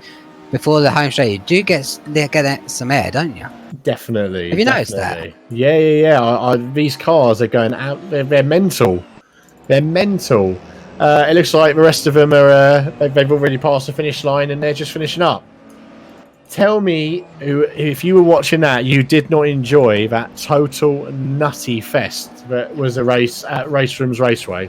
S2: before the home straight, you do get some air, don't you?
S1: Definitely.
S2: Have you noticed that?
S1: Yeah. These cars are going out. They're mental. They're mental. It looks like the rest of them are. They've already passed the finish line and they're just finishing up. Tell me, if you were watching that, you did not enjoy that total nutty fest that was a race at Race Rooms Raceway.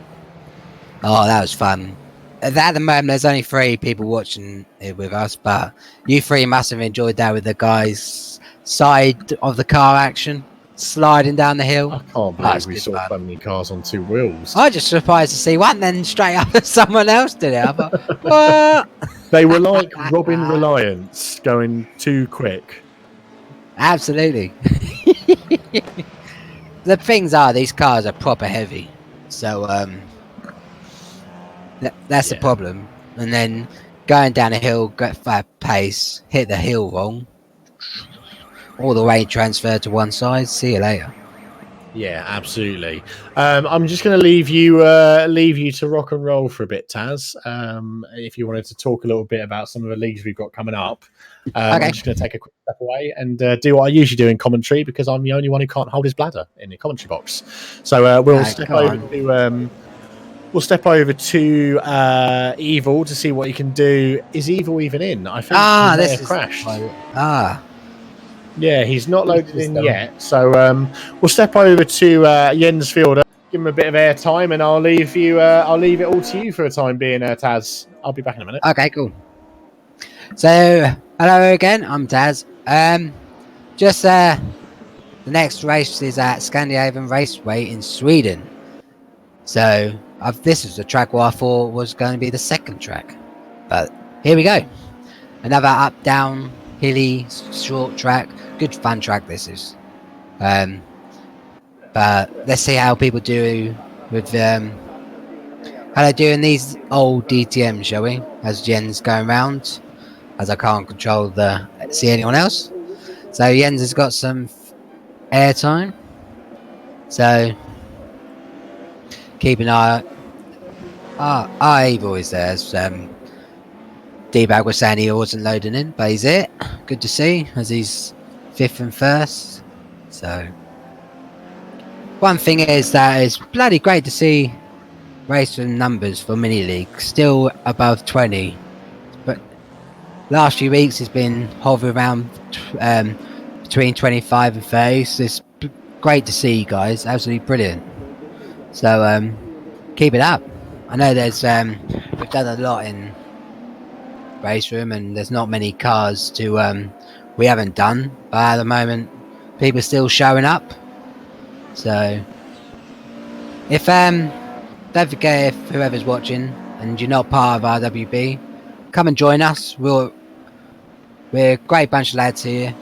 S2: Oh, that was fun. At the moment, there's only 3 people watching it with us, but you 3 must have enjoyed that with the guys' side of the car action, sliding down the hill.
S1: I can't believe we saw so many cars on 2 wheels.
S2: I was just surprised to see one, then straight up someone else did it. I thought, what?
S1: They were like Robin Reliance going too quick.
S2: Absolutely. The things are, these cars are proper heavy. So, that's the problem. And then going down a hill, get fast pace, hit the hill wrong. All the weight transferred to one side. See you later.
S1: Yeah, absolutely. I'm just going to leave you to rock and roll for a bit, Taz. If you wanted to talk a little bit about some of the leagues we've got coming up, okay. I'm just going to take a quick step away and do what I usually do in commentary because I'm the only one who can't hold his bladder in the commentary box. So we'll step over to Evil to see what he can do. Is Evil even in? I think he may have crashed. Yeah, he's not loaded in yet. So we'll step over to Jens Fielder, give him a bit of airtime, and I'll leave it all to you for a time being, Taz. I'll be back in a minute.
S2: Okay, cool. So hello again, I'm Taz. Just the next race is at Scandinavian Raceway in Sweden. So this is the track what I thought was going to be the second track, but here we go. Another up, down, hilly, short track. Good fun track this is. But let's see how people do with how they do in these old DTM, shall we? As Jens going round, as I can't see anyone else. So Jens has got some airtime. So keep an eye. Our boys there. D-Bag was saying he wasn't loading in, but he's it. Good to see, as he's 5th and 1st. So one thing is that it's bloody great to see racing numbers for mini league still above 20. But last few weeks it's been hovering around between 25 and 30. So it's great to see, guys. Absolutely brilliant. So keep it up. I know there's we've done a lot in race room and there's not many cars we haven't done, but at the moment people are still showing up. So if don't forget, if whoever's watching and you're not part of RWB, come and join us. We're a great bunch of lads here,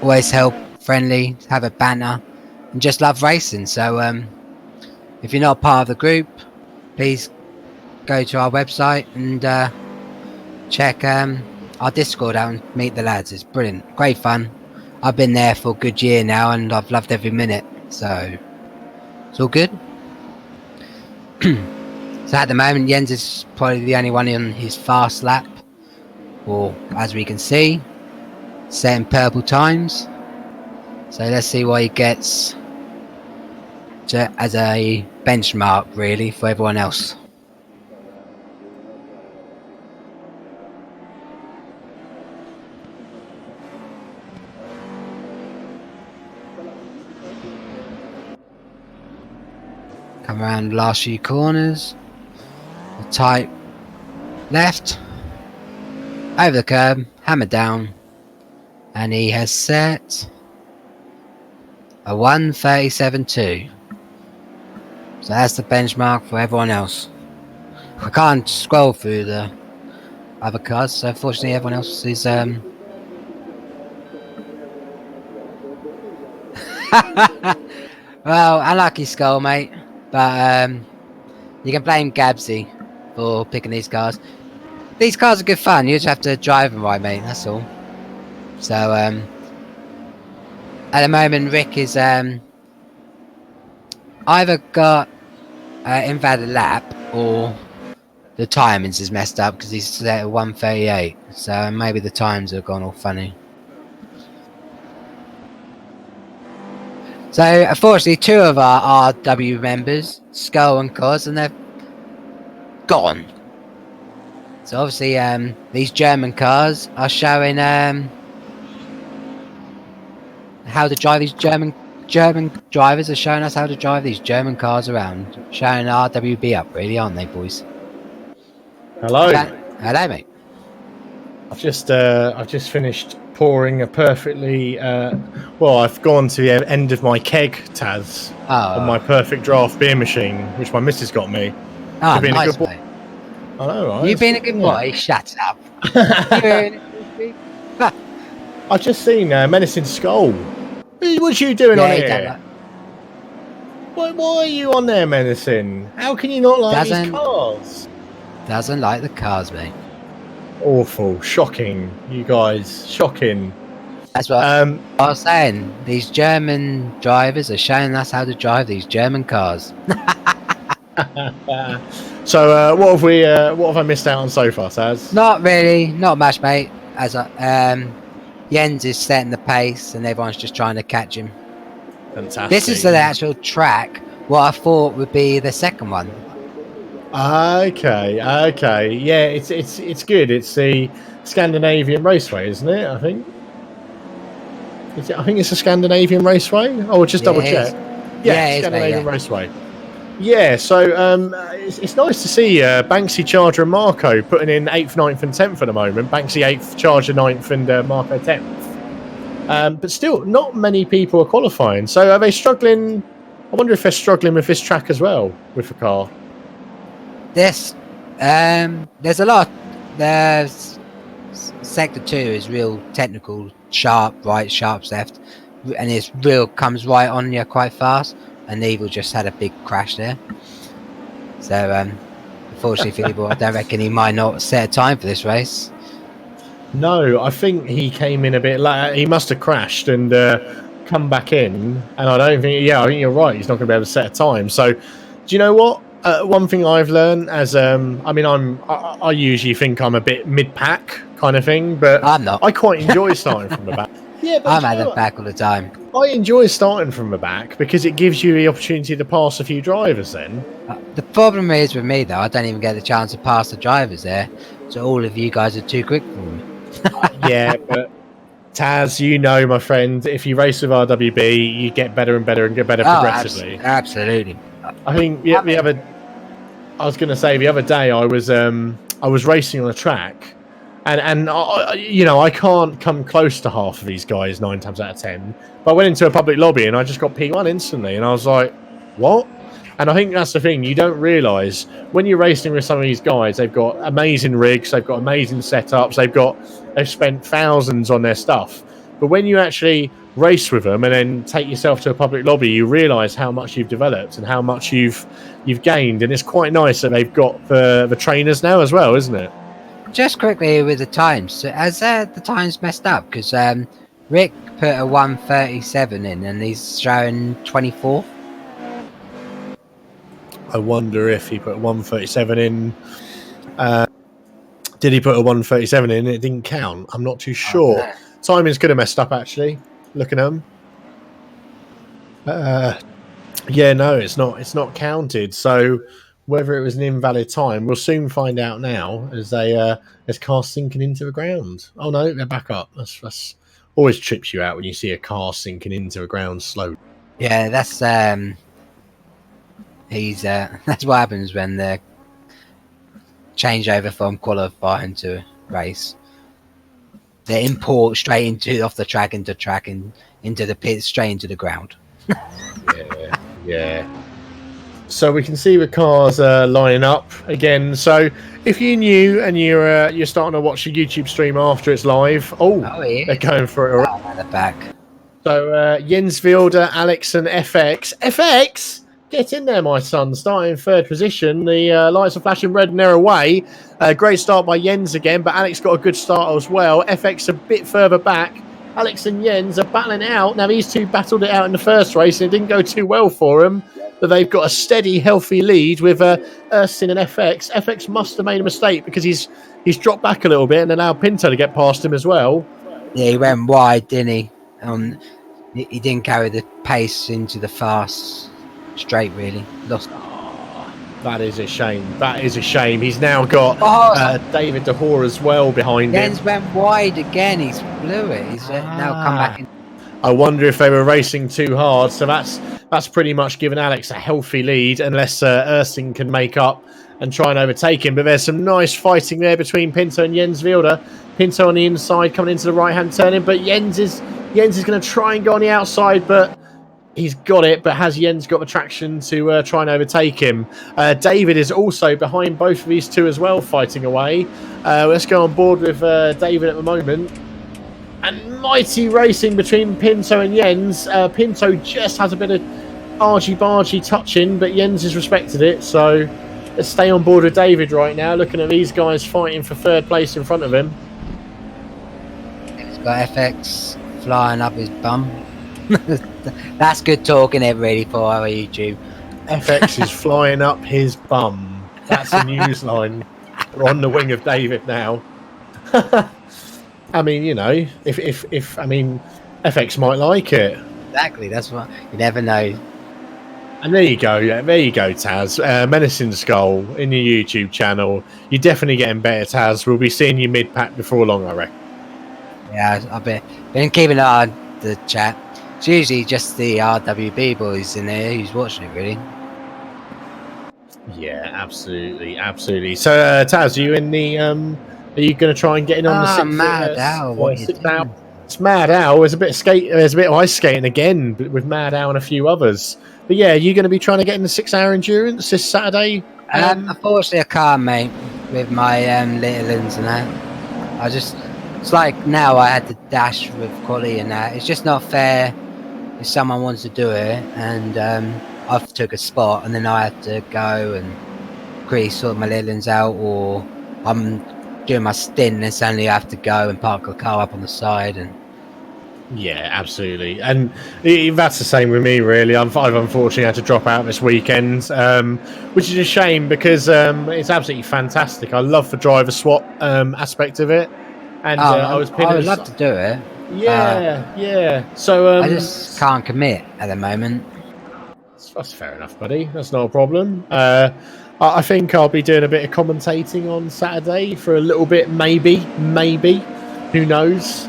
S2: always help, friendly, have a banter and just love racing. So if you're not part of the group, please go to our website and check our Discord out and meet the lads. It's brilliant, great fun. I've been there for a good year now and I've loved every minute, so it's all good. So at the moment Jens is probably the only one in his fast lap, or as we can see, setting purple times. So let's see what he gets as a benchmark really for everyone else. Come around the last few corners, a tight left, over the curb, hammer down, and he has set a 1:37.2. So that's the benchmark for everyone else. I can't scroll through the other cars, so unfortunately everyone else is well, unlucky skull, mate. But you can blame Gabsy for picking these cars. These cars are good fun. You just have to drive them right, mate. That's all. So at the moment, Rick is either got invalid lap or the timings is messed up because he's set at 1:38. So maybe the times have gone all funny. So unfortunately, 2 of our RW members, Skull and Cos, and they're gone. So obviously, these German cars are showing how to drive these German drivers are showing us how to drive these German cars around, showing RWB up, really, aren't they, boys?
S1: Hello.
S2: Hello, mate.
S1: I've just finished pouring a perfectly well, I've gone to the end of my keg, Taz, on my perfect draft beer machine, which my missus got me.
S2: Oh, nice, a good boy.
S1: I know, right?
S2: You've been a good boy. Shut up.
S1: I've just seen Menacing Skull. What you doing on here? Why are you on there, Menacing? How can you not like these cars?
S2: Doesn't like the cars, mate.
S1: Awful, shocking, you guys, shocking.
S2: That's what I was saying. These German drivers are showing us how to drive these German cars.
S1: So what have I missed out on so far, Saz?
S2: Not really, not much, mate. As Jens is setting the pace and everyone's just trying to catch him.
S1: Fantastic.
S2: This is the actual track what I thought would be the second one.
S1: Okay, yeah, it's good. It's the Scandinavian Raceway, isn't it? I think. I think it's a Scandinavian Raceway. Oh, we'll just double check. Yeah, Scandinavian Raceway. Yeah, so it's nice to see Banksy, Charger, and Marco putting in 8th, 9th, and 10th at the moment. Banksy 8th, Charger 9th, and Marco 10th. But still, not many people are qualifying. So are they struggling? I wonder if they're struggling with this track as well with the car.
S2: There's a lot. There's sector 2 is real technical, sharp right, sharp left, and it's real comes right on you quite fast. And Evil just had a big crash there. So unfortunately for Evil, I don't reckon he might not set a time for this race.
S1: No, I think he came in a bit late. He must have crashed and come back in. And I don't think, I think you're right. He's not going to be able to set a time. So, do you know what? One thing I've learned as, I usually think I'm a bit mid-pack kind of thing, but
S2: I'm not.
S1: I quite enjoy starting from the back. Yeah, but
S2: I'm at the back all the time.
S1: I enjoy starting from the back because it gives you the opportunity to pass a few drivers then.
S2: The problem is with me, though, I don't even get the chance to pass the drivers there. So all of you guys are too quick for me.
S1: Yeah, but Taz, you know, my friend, if you race with RWB, you get better and better and get better progressively.
S2: Absolutely.
S1: I think the other day I was racing on a track, and I can't come close to half of these guys 9 times out of 10. But I went into a public lobby and I just got P1 instantly, and I was like, what? And I think that's the thing. You don't realise when you're racing with some of these guys, they've got amazing rigs, they've got amazing setups, they've spent thousands on their stuff. But when you actually race with them and then take yourself to a public lobby, you realise how much you've developed and how much you've gained. And it's quite nice that they've got the trainers now as well, isn't it?
S2: Just quickly with the times, so has the times messed up? Because Rick put a 1:37 in and he's showing 24th.
S1: I wonder if he put a 1:37 in. Did he put a 1:37 in? It didn't count. I'm not too sure.
S2: No.
S1: Timing's could have messed up actually. Looking at them. Yeah, no, it's not counted. So whether it was an invalid time, we'll soon find out now as cars sinking into the ground. Oh no, they're back up. That's always trips you out when you see a car sinking into the ground slowly.
S2: Yeah, that's that's what happens when the change over from qualifying to race. They import straight off the track into the pit, straight into the ground.
S1: Yeah. So we can see the cars lining up again. So if you're new and you're starting to watch the YouTube stream after it's live,
S2: yeah.
S1: They're going for it.
S2: Oh, at the back.
S1: So Jens Wilder, Alex, and FX, get in there, my son. Starting third position. The lights are flashing red and they're away. Great start by Jens again, but Alex got a good start as well. FX a bit further back. Alex and Jens are battling it out. Now, these two battled it out in the first race and it didn't go too well for them. But they've got a steady, healthy lead with Ersin and FX. FX must have made a mistake because he's dropped back a little bit and allowed Pinto to get past him as well.
S2: Yeah, he went wide, didn't he? He didn't carry the pace into the fast straight, really. Lost.
S1: That is a shame. He's now got David DeHoore as well behind him.
S2: Jens went wide again. He's blew it. He's now come back in.
S1: I wonder if they were racing too hard. So that's pretty much given Alex a healthy lead, unless Ersin can make up and try and overtake him. But there's some nice fighting there between Pinto and Jens Wilder. Pinto on the inside coming into the right-hand turning, but Jens is going to try and go on the outside, but he's got it. But has Jens got the traction to try and overtake him? David is also behind both of these two as well, fighting away. Let's go on board with David at the moment. And mighty racing between Pinto and Jens. Pinto just has a bit of argy-bargy touching, but Jens has respected it. So let's stay on board with David right now, looking at these guys fighting for third place in front of him.
S2: He's got FX flying up his bum. That's good talk, isn't it, really, for our YouTube?
S1: FX is flying up his bum. That's a news line. We're on the wing of David now. I mean, you know, if FX might like it.
S2: Exactly, that's what you never know.
S1: And there you go, Taz. Menacing Skull in your YouTube channel. You're definitely getting better, Taz. We'll be seeing you mid-pack before long, I reckon.
S2: Yeah, I've been keeping an eye on the chat. It's usually just the RWB boys in there who's watching it, really.
S1: Yeah, absolutely. So, Taz, are you in the? Are you going to try and get in on the sixth?
S2: Mad Owl, what are you doing?
S1: It's Mad Al. There's a bit of There's a bit of ice skating again with Mad Al and a few others. But yeah, you're going to be trying to get in the 6-hour endurance this Saturday.
S2: Unfortunately, I can't, mate, with my little uns and that. It's like now I had to dash with quality and that. It's just not fair if someone wants to do it and I've took a spot and then I had to go and quickly sort my little uns out, or I'm doing my stint and suddenly I have to go and park the car up on the side. And
S1: yeah, absolutely. And that's the same with me, really. I've unfortunately had to drop out this weekend, which is a shame because it's absolutely fantastic. I love the driver swap aspect of it. And I would
S2: love to do it.
S1: Yeah. So
S2: I just can't commit at the moment.
S1: That's fair enough, buddy. That's not a problem. I think I'll be doing a bit of commentating on Saturday for a little bit, maybe. Who knows?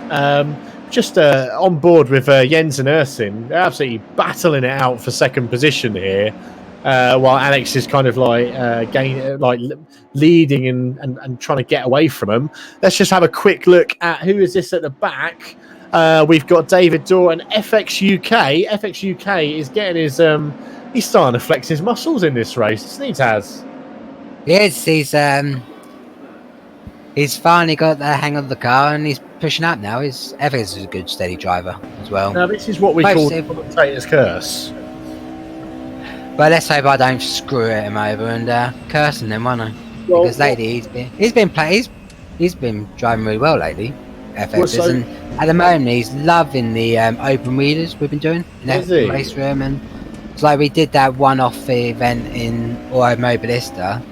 S1: Just on board with Jens and Ersin. They're absolutely battling it out for second position here, while Alex is kind of like leading and trying to get away from them. Let's just have a quick look at who is this at the back. We've got David Dorr and FX UK. FX UK is getting his he's starting to flex his muscles in this race, isn't he, Taz?
S2: Yes, he's finally got the hang of the car and he's pushing up now. FX is a good steady driver as well.
S1: Now this is what we call the commentator's curse.
S2: But let's hope I don't screw him over and curse him then, won't I? Well, because lately he's been driving really well lately. FX and at the moment he's loving the open wheelers we've been doing in the race room, and it's like we did that one-off event in Automobilista,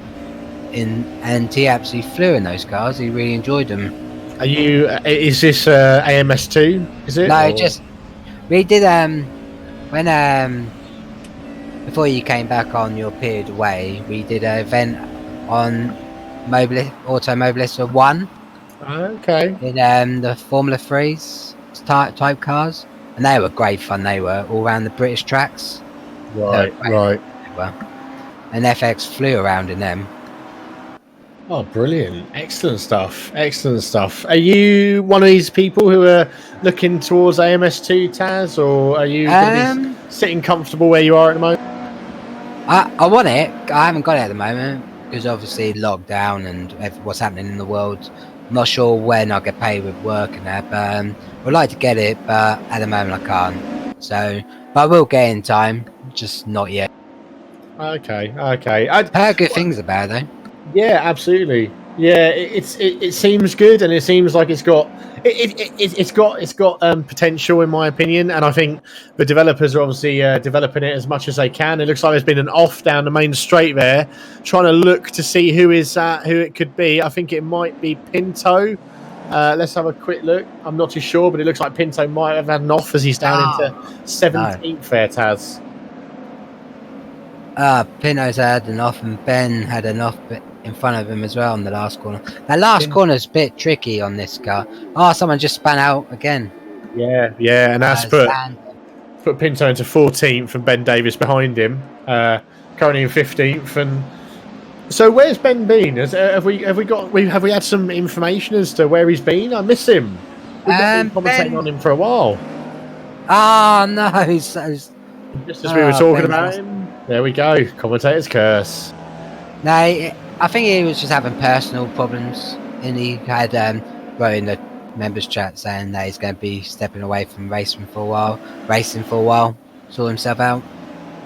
S2: and he absolutely flew in those cars. He really enjoyed them.
S1: Are you? Is this AMS2? Is it?
S2: No, just we did when before you came back on your period away, we did an event on Automobilista 1.
S1: Okay.
S2: In the Formula 3s type cars, and they were great fun. They were all around the British tracks.
S1: Right.
S2: And FX flew around in them.
S1: Oh, brilliant. Excellent stuff. Are you one of these people who are looking towards AMS2, Taz, or are you going to be sitting comfortable where you are at the moment?
S2: I want it. I haven't got it at the moment because obviously lockdown and what's happening in the world. I'm not sure when I'll get paid with work and that, but I would like to get it, but at the moment I can't. So, but I will get it in time, just not yet.
S1: Okay.
S2: I heard good things about it, though.
S1: Yeah, absolutely. Yeah, it seems good, and it seems like it's got potential in my opinion, and I think the developers are obviously developing it as much as they can. It looks like there's been an off down the main straight there, trying to look to see who it could be. I think it might be Pinto. Let's have a quick look. I'm not too sure, but it looks like Pinto might have had an off as he's down into 17th there, Taz.
S2: Pinto's had an off, and Ben had an off in front of him as well on the last corner. That last corner's a bit tricky on this car. Someone just spun out again. Yeah, and that's put Pinto into 14th and Ben Davis behind him, currently in 15th. And so, where's Ben been? Have we had some information as to where he's been? I miss him. We've been commentating on him for a while. No, he's just
S1: as we were talking about him. There we go. Commentator's curse.
S2: No, I think he was just having personal problems, and he had wrote in the members chat saying that he's going to be stepping away from racing for a while, sort himself out,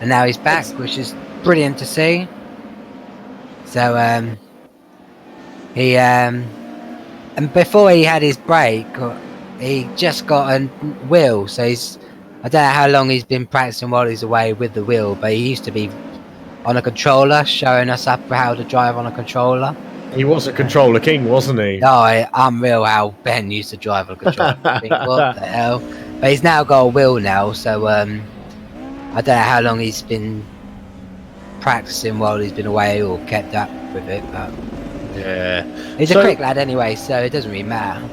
S2: and now he's back, which is brilliant to see. So he and before he had his break, he just got a wheel. So I don't know how long he's been practicing while he's away with the wheel, but he used to be on a controller, showing us up how to drive on a controller.
S1: He was a controller king, wasn't he?
S2: No, unreal how Ben used to drive on a controller. I think, what the hell? But he's now got a wheel now, so I don't know how long he's been practicing while he's been away or kept up with it. But
S1: yeah,
S2: he's a quick lad anyway, so it doesn't really matter.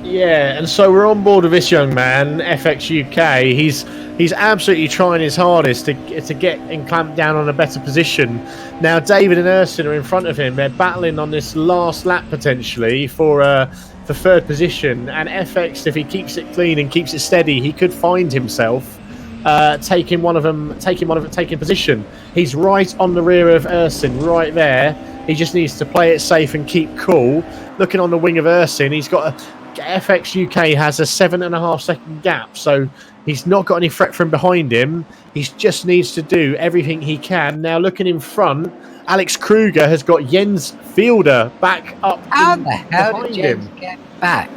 S1: Yeah, and so we're on board with this young man, FX UK. He's absolutely trying his hardest to get and clamp down on a better position. Now, David and Urson are in front of him. They're battling on this last lap potentially for third position. And FX, if he keeps it clean and keeps it steady, he could find himself taking position. He's right on the rear of Urson, right there. He just needs to play it safe and keep cool. Looking on the wing of Urson, he's got FX UK has a 7.5 second gap, so he's not got any threat from behind him. He just needs to do everything he can. Now, looking in front, Alex Kruger has got Jens Fielder back up.
S2: How the hell did Jens get back?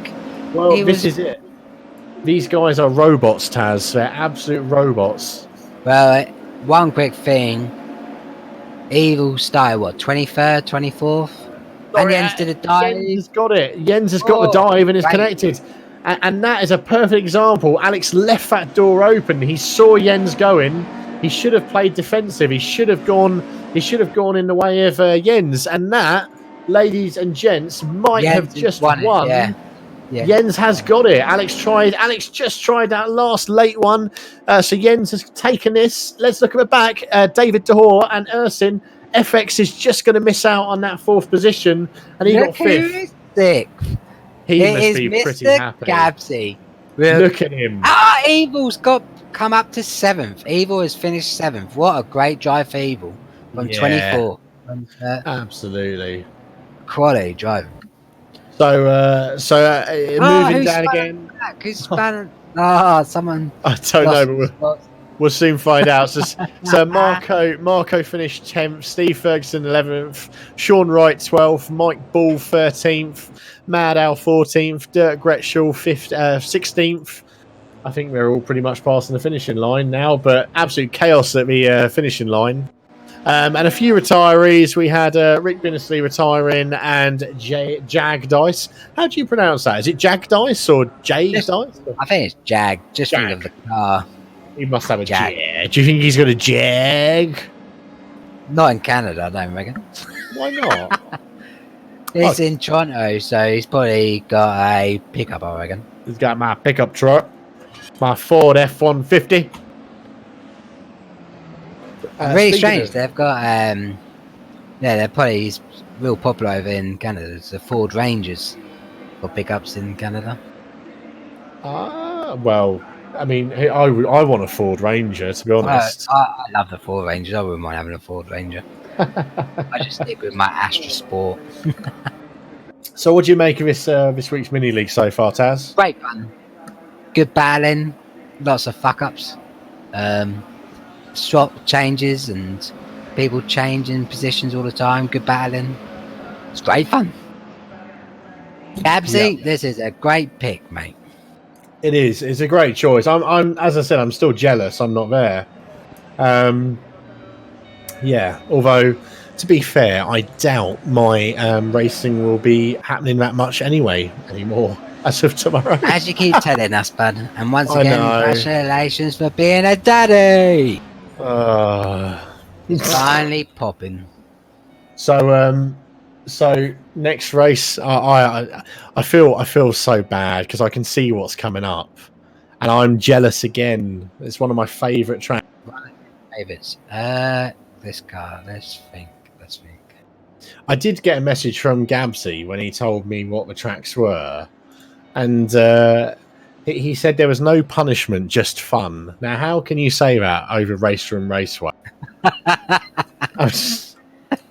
S1: Well, this is it. These guys are robots, Taz. They're absolute robots.
S2: Well, one quick thing. Evil started, what, 23rd, 24th? And Jens did a dive.
S1: Jens got it. Jens has got the dive and is connected. And that is a perfect example. Alex left that door open. He saw Jens going. He should have played defensive. He should have gone in the way of Jens. And that, ladies and gents, might have just won.
S2: Yeah.
S1: Jens has got it. Alex just tried that last late one. So Jens has taken this. Let's look at the back. David DeHoor and Urson. FX is just going to miss out on that fourth position, and he got fifth.
S2: Sixth.
S1: He must be pretty happy.
S2: Gabsy.
S1: Look at him.
S2: Evil's come up to 7th. Evil has finished 7th. What a great drive for Evil from 24.
S1: Absolutely.
S2: Quality driving.
S1: So moving down again.
S2: Who's spun? Someone.
S1: I don't know, but we'll soon find out. So Marco finished 10th, Steve Ferguson 11th, Sean Wright 12th, Mike Ball 13th, Mad Al 14th, Dirk Gretschel 16th. I think they're all pretty much passing the finishing line now, but absolute chaos at the finishing line. And a few retirees. We had Rick Binnisley retiring and Jag Dice. How do you pronounce that? Is it Jag Dice or Jay Dice?
S2: I think it's Jag. Just think of the car.
S1: He must have a Jag. Do you think he's got a Jag?
S2: Not in Canada, I don't reckon.
S1: Why not?
S2: He's in Toronto, so he's probably got a pickup, I reckon.
S1: He's got my pickup truck. My Ford F-150.
S2: Really strange. They've got, they're probably real popular over in Canada. It's the Ford Rangers for pickups in Canada.
S1: Well, I mean, I want a Ford Ranger, to be honest.
S2: I love the Ford Rangers. I wouldn't mind having a Ford Ranger. I just stick with my Astra Sport.
S1: So, what do you make of this week's mini league so far, Taz?
S2: Great fun. Good battling. Lots of fuck ups. Swap changes and people changing positions all the time. Good battling. It's great fun. Gabsy, This is a great pick, mate.
S1: It is. It's a great choice. I'm as I said, I'm still jealous I'm not there. Yeah. Although, to be fair, I doubt my racing will be happening that much anymore as of tomorrow.
S2: As you keep telling us, bud. And once again, congratulations for being a daddy. It's finally popping.
S1: So next race, I feel so bad because I can see what's coming up, and I'm jealous again. It's one of my favourite tracks.
S2: Favourites. This car. Let's think.
S1: I did get a message from Gabsy when he told me what the tracks were, and he said there was no punishment, just fun. Now, how can you say that over Race Room Raceway?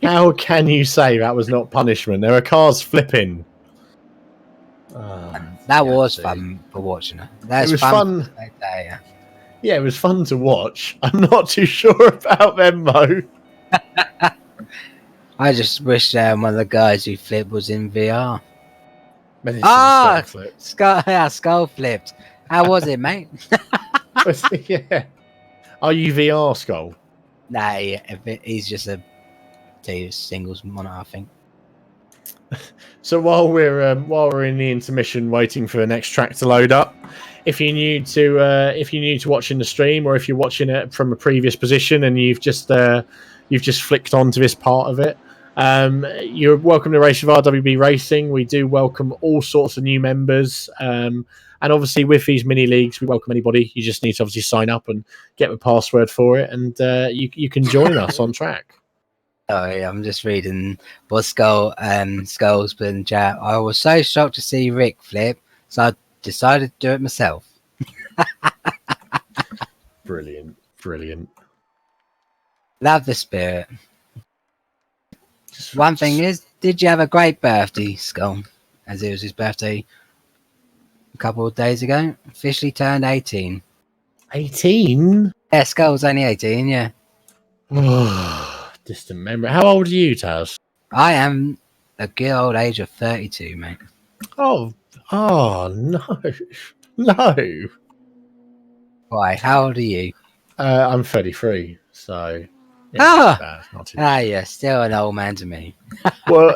S1: How can you say that was not punishment? There were cars flipping.
S2: That was fun for watching it.
S1: It was fun. Yeah, it was fun to watch. I'm not too sure about them, though.
S2: I just wish one of the guys who flipped was in VR. Skull flipped. How was it, mate?
S1: Yeah. Are you VR Skull?
S2: Nah, he's just a singles monitor, I think.
S1: So while we're in the intermission waiting for the next track to load up, if you're new to watching the stream, or if you're watching it from a previous position and you've just flicked onto this part of it, You're welcome to race with RWB Racing. We do welcome all sorts of new members. And obviously with these mini leagues, we welcome anybody. You just need to obviously sign up and get the password for it, and you can join us on track.
S2: Sorry, I'm just reading what Skull's put in the chat. I was so shocked to see Rick flip, so I decided to do it myself.
S1: Brilliant.
S2: Love the spirit. One thing is, did you have a great birthday, Skull? As it was his birthday a couple of days ago. Officially turned 18.
S1: 18?
S2: Yeah, Skull's only 18, yeah.
S1: Distant memory. How old are you, Taz?
S2: I am a good old age of 32, mate.
S1: Oh no. No.
S2: Why? How old are you?
S1: I'm 33, so yeah, not too
S2: yeah, still an old man to me.
S1: Well,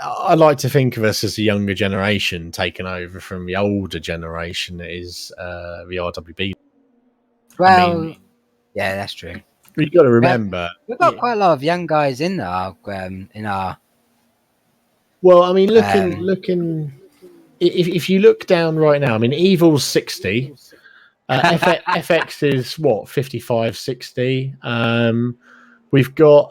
S1: I like to think of us as a younger generation taking over from the older generation that is the RWB.
S2: Well,
S1: I mean,
S2: yeah, that's true.
S1: You've got to remember
S2: we've got quite a lot of young guys in our
S1: Well, I mean, looking. If you look down right now, I mean, Evil's 60. FX is what 55, 60. We've got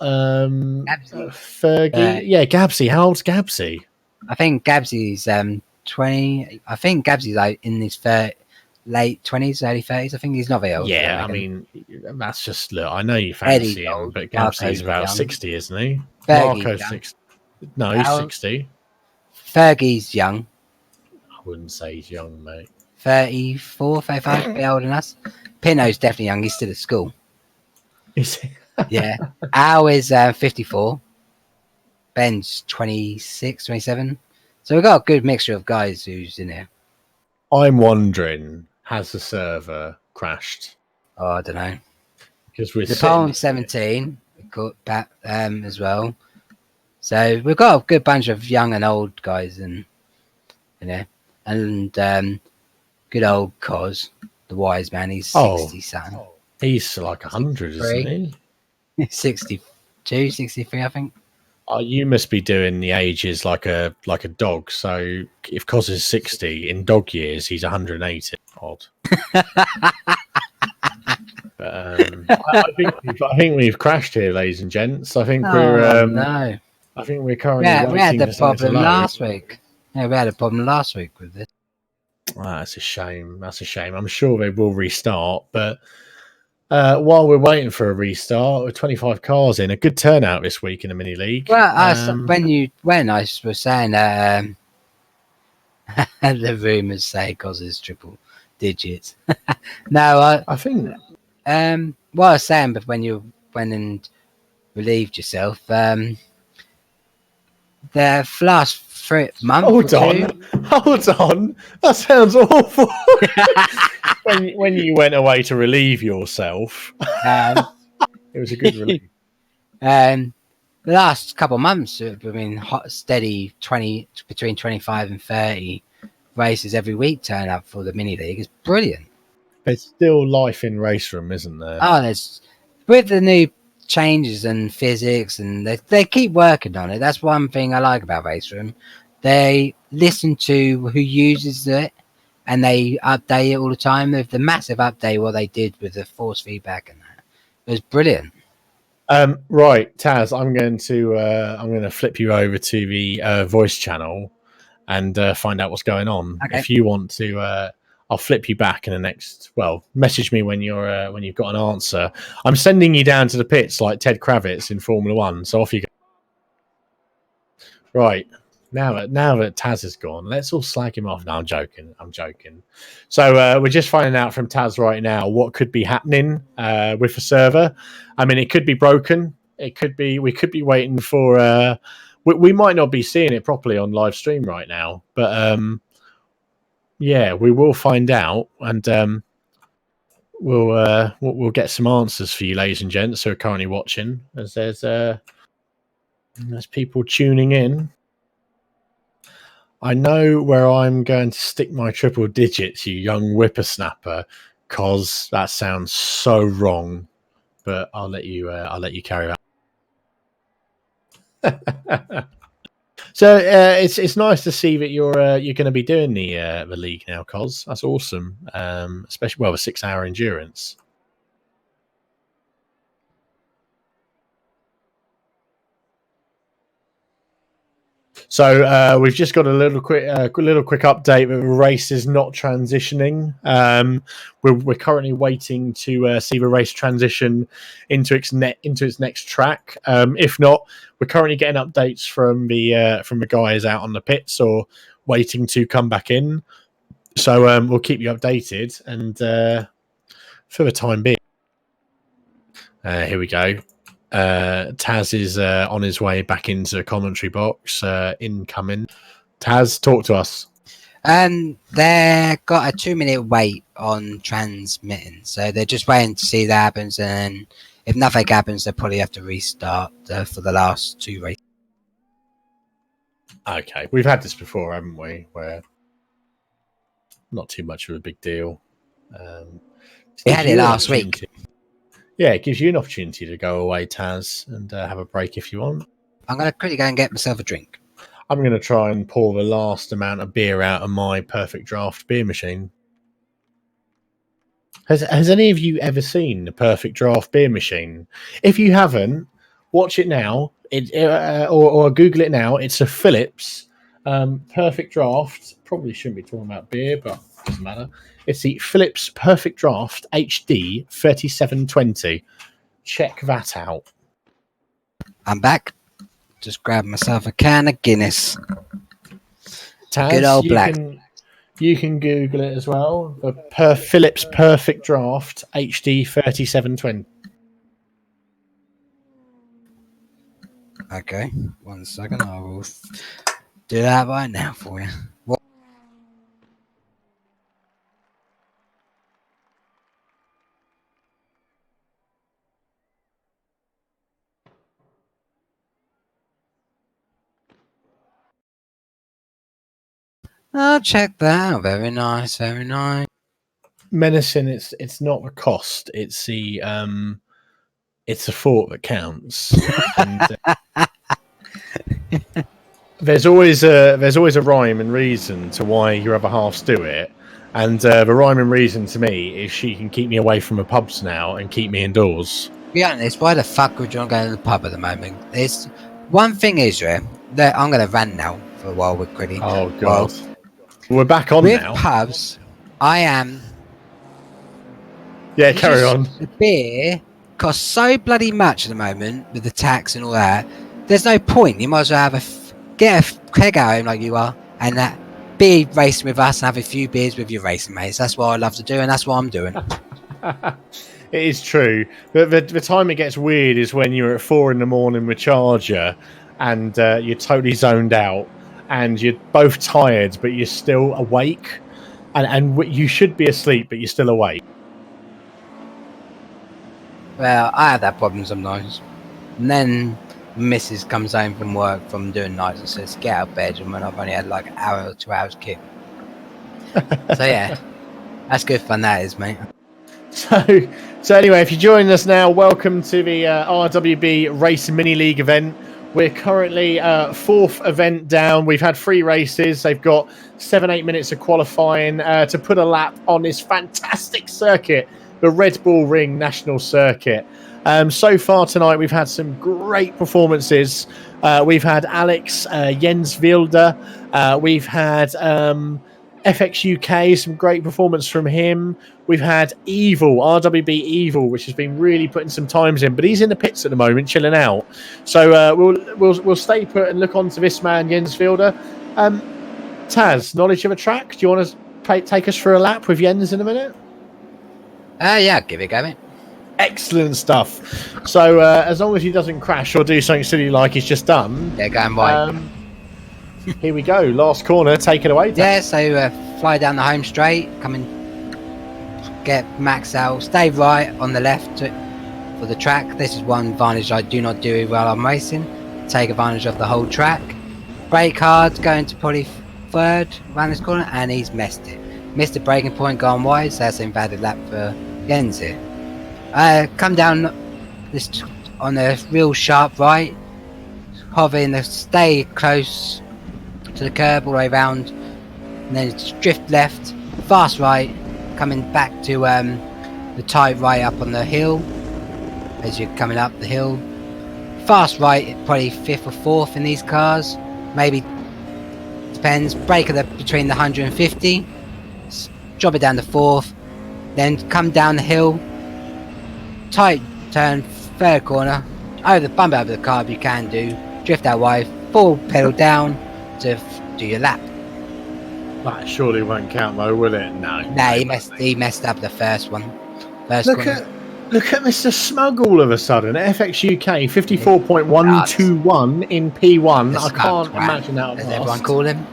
S1: Fergie. Yeah, Gabsy. How old's Gabsy?
S2: I think Gabsy's 20. I think Gabsy's like in his late 20s, early 30s. I think he's not very old.
S1: Yeah, I mean, that's just look. I know you fancy him, but Gabsy's about 60, isn't he? Marco's 60. No, he's 60.
S2: Fergie's young.
S1: I wouldn't say he's young, mate.
S2: 34, 35, a bit older than us. Pinno's definitely young. He's still at school.
S1: Is he?
S2: Yeah. Al is 54. Ben's 26, 27. So we've got a good mixture of guys who's in here.
S1: I'm wondering, has the server crashed?
S2: Oh, I don't know.
S1: Because we're
S2: the Palm 17 got that as well. So we've got a good bunch of young and old guys in there. And good old Cos, the wise man, he's 60 son.
S1: He's like 100, isn't he?
S2: 62, 63, I think.
S1: Oh, you must be doing the ages like a dog. So if Cos is 60, in dog years, he's 180 odd. I think we've crashed here, ladies and gents. I think we're
S2: no.
S1: I think we're currently
S2: we had the problem last week. Yeah, we had a problem last week with this.
S1: That's a shame. I'm sure they will restart, but while we're waiting for a restart, with 25 cars in, a good turnout this week in the mini league.
S2: Well, when I was saying the rumours say causes triple digits. No,
S1: I think.
S2: What I was saying, but when you went and relieved yourself, the last month.
S1: Hold on. That sounds awful. when you went away to relieve yourself, it was a good relief.
S2: The last couple of months have been steady between 25 and 30 races every week turn up for the mini league. It's brilliant.
S1: There's still life in race room, isn't there?
S2: Oh, there's with the new changes and physics, and they keep working on it. That's one thing I like about race room. They listen to who uses it, and they update it all the time. With the massive update, what they did with the force feedback and that, it was brilliant.
S1: Right, Taz, I'm going to flip you over to the voice channel and find out what's going on.
S2: Okay.
S1: If you want to, I'll flip you back in the next. Well, message me when you've got an answer. I'm sending you down to the pits like Ted Kravitz in Formula One. So off you go. Right. Now that Taz is gone, let's all slag him off. No, I'm joking. So we're just finding out from Taz right now what could be happening with the server. I mean, it could be broken. We could be waiting for. We might not be seeing it properly on live stream right now, but yeah, we will find out, and we'll get some answers for you, ladies and gents, who are currently watching. As there's people tuning in. I know where I'm going to stick my triple digits, you young whippersnapper, cause that sounds so wrong. But I'll let you carry So it's nice to see that you're going to be doing the league now, Cos. That's awesome, especially with 6 hour endurance. So we've just got a little quick update that the race is not transitioning. We're currently waiting to see the race transition into its next track. If not, we're currently getting updates from the guys out on the pits or waiting to come back in. So we'll keep you updated. And for the time being, here we go. Taz is on his way back into the commentary box. Incoming. Taz, talk to us.
S2: They've got a 2-minute wait on transmitting, so they're just waiting to see that happens, and if nothing happens, they'll probably have to restart for the last 2 races.
S1: Okay, we've had this before, haven't we? Where not too much of a big deal.
S2: We had it last week.
S1: Yeah, it gives you an opportunity to go away, Taz, and have a break if you want.
S2: I'm going to quickly go and get myself a drink.
S1: I'm going to try and pour the last amount of beer out of my perfect draft beer machine. Has any of you ever seen the perfect draft beer machine? If you haven't, watch it now or Google it now. It's a Philips perfect draft. Probably shouldn't be talking about beer, but it doesn't matter. It's the Philips Perfect Draft HD 3720. Check that out.
S2: I'm back. Just grab myself a can of Guinness.
S1: Taz,
S2: good old black.
S1: You can Google it as well. The Philips Perfect Draft HD 3720.
S2: Okay, 1 second. I will do that right now for you. I'll check that out. Very nice, very nice.
S1: Menacing. It's not the cost. It's the thought that counts. And, there's always a rhyme and reason to why your other halves do it, and the rhyme and reason to me is she can keep me away from the pubs now and keep me indoors.
S2: Be honest, why the fuck would you not go to the pub at the moment? It's one thing is, that I'm going to rant now for a while with Gritty.
S1: Oh god. We're back on
S2: with
S1: now.
S2: With pubs, I am.
S1: Yeah, carry on.
S2: The beer costs so bloody much at the moment with the tax and all that. There's no point. You might as well get a keg out of him like you are, and be racing with us and have a few beers with your racing mates. That's what I love to do, and that's what I'm doing.
S1: It is true. The time it gets weird is when you're at 4 a.m. with Charger, and you're totally zoned out. And you're both tired, but you're still awake. And you should be asleep, but you're still awake.
S2: Well, I have that problem sometimes. And then Mrs. comes home from work from doing nights and says, get out of bed. And when I've only had like an hour or 2 hours kick. So yeah, that's good fun that is, mate.
S1: So anyway, if you're joining us now, welcome to the RWB Race Mini League event. We're currently 4th event down. We've had 3 races. They've got 7-8 minutes of qualifying to put a lap on this fantastic circuit, the Red Bull Ring National Circuit. So far tonight, we've had some great performances. We've had Alex Jens Wilder. We've had FX UK, some great performance from him. We've had Evil, RWB Evil, which has been really putting some times in, but he's in the pits at the moment, chilling out. So we'll stay put and look on to this man, Jens Wilder. Taz, knowledge of a track? Do you want to take us for a lap with Jens in a minute?
S2: Yeah, give it a go, mate.
S1: Excellent stuff. So as long as he doesn't crash or do something silly like he's just done.
S2: Yeah, going wide.
S1: Here we go. Last corner. Take it away. Taz.
S2: Yeah, so fly down the home straight. Come and get Max out. Stay right on the left for the track. This is one advantage I do not do while I'm racing. Take advantage of the whole track. Brake hard. Going to probably 3rd around this corner. And he's missed it. Missed the braking point, gone wide. So that's an invalid lap for Jens here. Come down this on a real sharp right. hover in the stay close to the curb all the way round, and then drift left, fast right, coming back to the tight right up on the hill as you're coming up the hill. Fast right, probably 5th or 4th in these cars, maybe, depends. Brake between the 150, drop it down to 4th, then come down the hill, tight turn, 3rd corner, bump over the carb you can do, drift out wide, full pedal down to do your lap.
S1: That surely won't count though, will it? No.
S2: Nah, he messed up the first one.
S1: Look at Mr. Smug all of a sudden. FX UK 54.121 in P1. I can't imagine that.
S2: As everyone call him.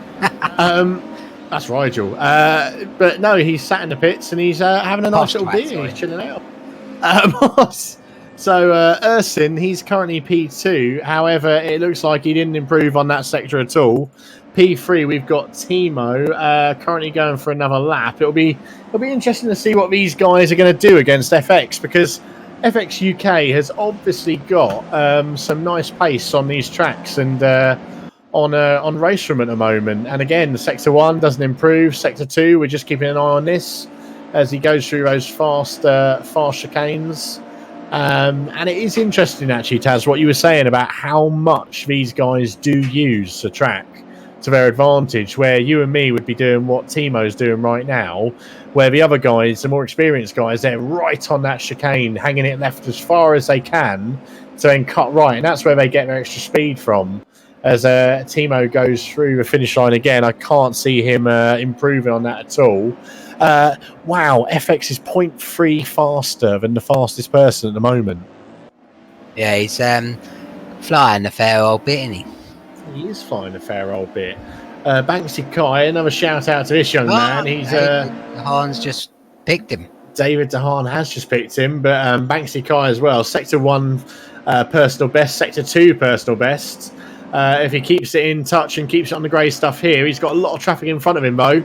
S1: That's Rigel. But no, he's sat in the pits and he's having a nice little beer. He's chilling out. So Ursin, he's currently P2. However, it looks like he didn't improve on that sector at all. P3, we've got Timo currently going for another lap. It'll be interesting to see what these guys are going to do against FX, because FX UK has obviously got some nice pace on these tracks and on race room at the moment. And again, Sector 1 doesn't improve. Sector 2, we're just keeping an eye on this as he goes through those fast chicanes. And it is interesting, actually, Taz, what you were saying about how much these guys do use the track to their advantage, where you and me would be doing what Timo's doing right now, where the other guys, the more experienced guys, they're right on that chicane, hanging it left as far as they can to then cut right, and that's where they get their extra speed from. As Timo goes through the finish line again, I can't see him improving on that at all. Wow, FX is 0.3 faster than the fastest person at the moment.
S2: Yeah, he's flying a fair old bit, isn't he?
S1: He is flying a fair old bit. Banksy Kai, another shout out to this young man. He's
S2: Dehaan's just picked him.
S1: David Dehaan has just picked him, but Banksy Kai as well. Sector 1 personal best, Sector 2 personal best. If he keeps it in touch and keeps it on the grey stuff here, he's got a lot of traffic in front of him, though.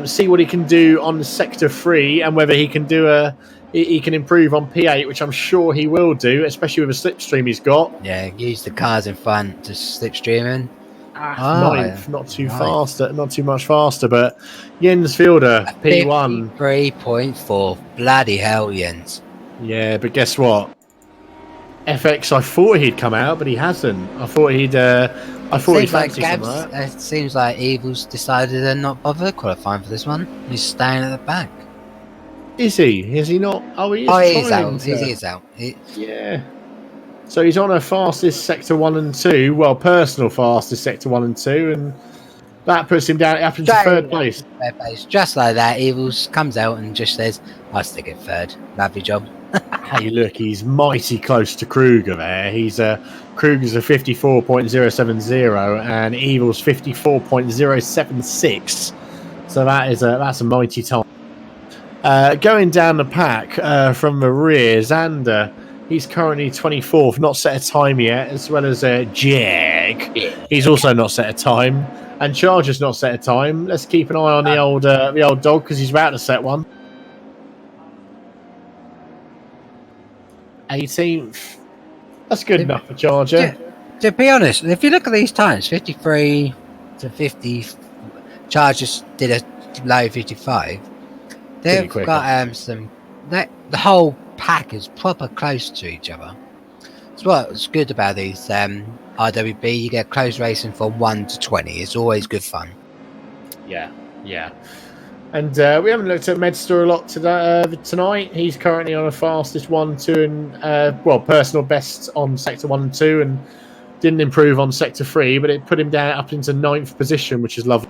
S1: See what he can do on Sector 3 and whether he can do he can improve on P8, which I'm sure he will do, especially with the slipstream he's got.
S2: Yeah, use the cars in front to slipstream in.
S1: Not too much faster, but Jens Fielder, P1.
S2: 3.4. Bloody hell, Jens.
S1: Yeah, but guess what? FX, I thought he'd come out, but he hasn't. I thought he'd fancy something.
S2: It seems like Evil's decided to not bother qualifying for this one. He's staying at the back.
S1: Is he? Is he not? Oh, he is.
S2: Oh, he's out. He is out.
S1: Yeah. So he's on a fastest Sector 1 and 2. Well, personal fastest Sector 1 and 2, and that puts him down up into 3rd place.
S2: Third place. Just like that, Evils comes out and just says, I'll stick it 3rd. Lovely job.
S1: Hey, look, he's mighty close to Kruger there. Kruger's a 54.070 and Evil's 54.076. So that's a mighty time. Going down the pack from the rear, Xander, he's currently 24th, not set a time yet, as well as Jag. He's also not set a time, and Charger's not set a time. Let's keep an eye on the old dog, because he's about to set one. 18th. That's good enough for Charger.
S2: To be honest, if you look at these times, 53 to 50, Chargers did a low 55. They've got the whole pack is proper close to each other. It's what's good about these RWB. You get close racing from 1 to 20. It's always good fun.
S1: Yeah. And we haven't looked at Medster a lot tonight. He's currently on a fastest 1, 2, and personal best on Sector 1 and 2, and didn't improve on Sector 3, but it put him down up into 9th position, which is lovely.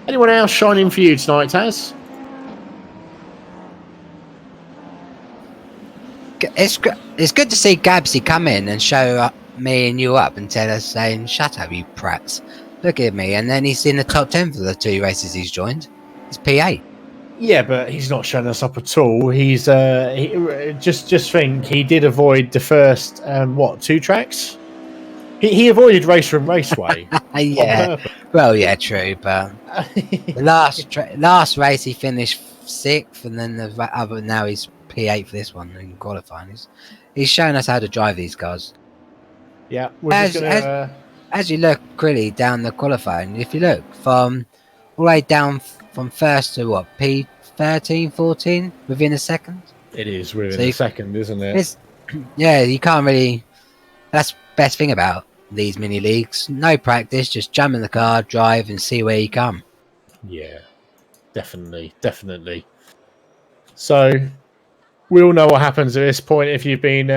S1: Anyone else shining for you tonight, Taz?
S2: It's good to see Gabsy come in and show me and you up and tell us, saying, "Shut up, you prats! Look at me!" And then he's in the top 10 for the 2 races he's joined. It's P8.
S1: Yeah, but he's not showing us up at all. He's just think he did avoid the first 2 tracks. He avoided Race Room Raceway.
S2: Yeah, well, yeah, true. But the last race he finished 6th, and then the other now he's P8 for this one in qualifying. He's showing us how to drive these cars.
S1: Yeah, we're just gonna
S2: as you look really down the qualifying, if you look from all the way down from first to what, P13, 14 within a second.
S1: It is within
S2: So
S1: a second, isn't it?
S2: it's, yeah, you can't really. That's the best thing about these mini leagues. No practice, just jump in the car, drive, and see where you come.
S1: Yeah, definitely, definitely. So we all know what happens at this point if you've been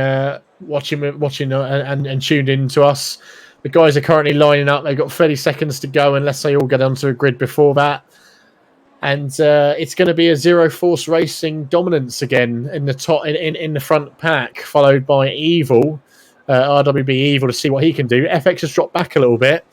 S1: watching and tuned in to us. The guys are currently lining up. They've got 30 seconds to go unless they all get onto a grid before that. And it's going to be a Zero Force Racing dominance again in the top in the front pack, followed by Evil, RWB Evil, to see what he can do. FX has dropped back a little bit.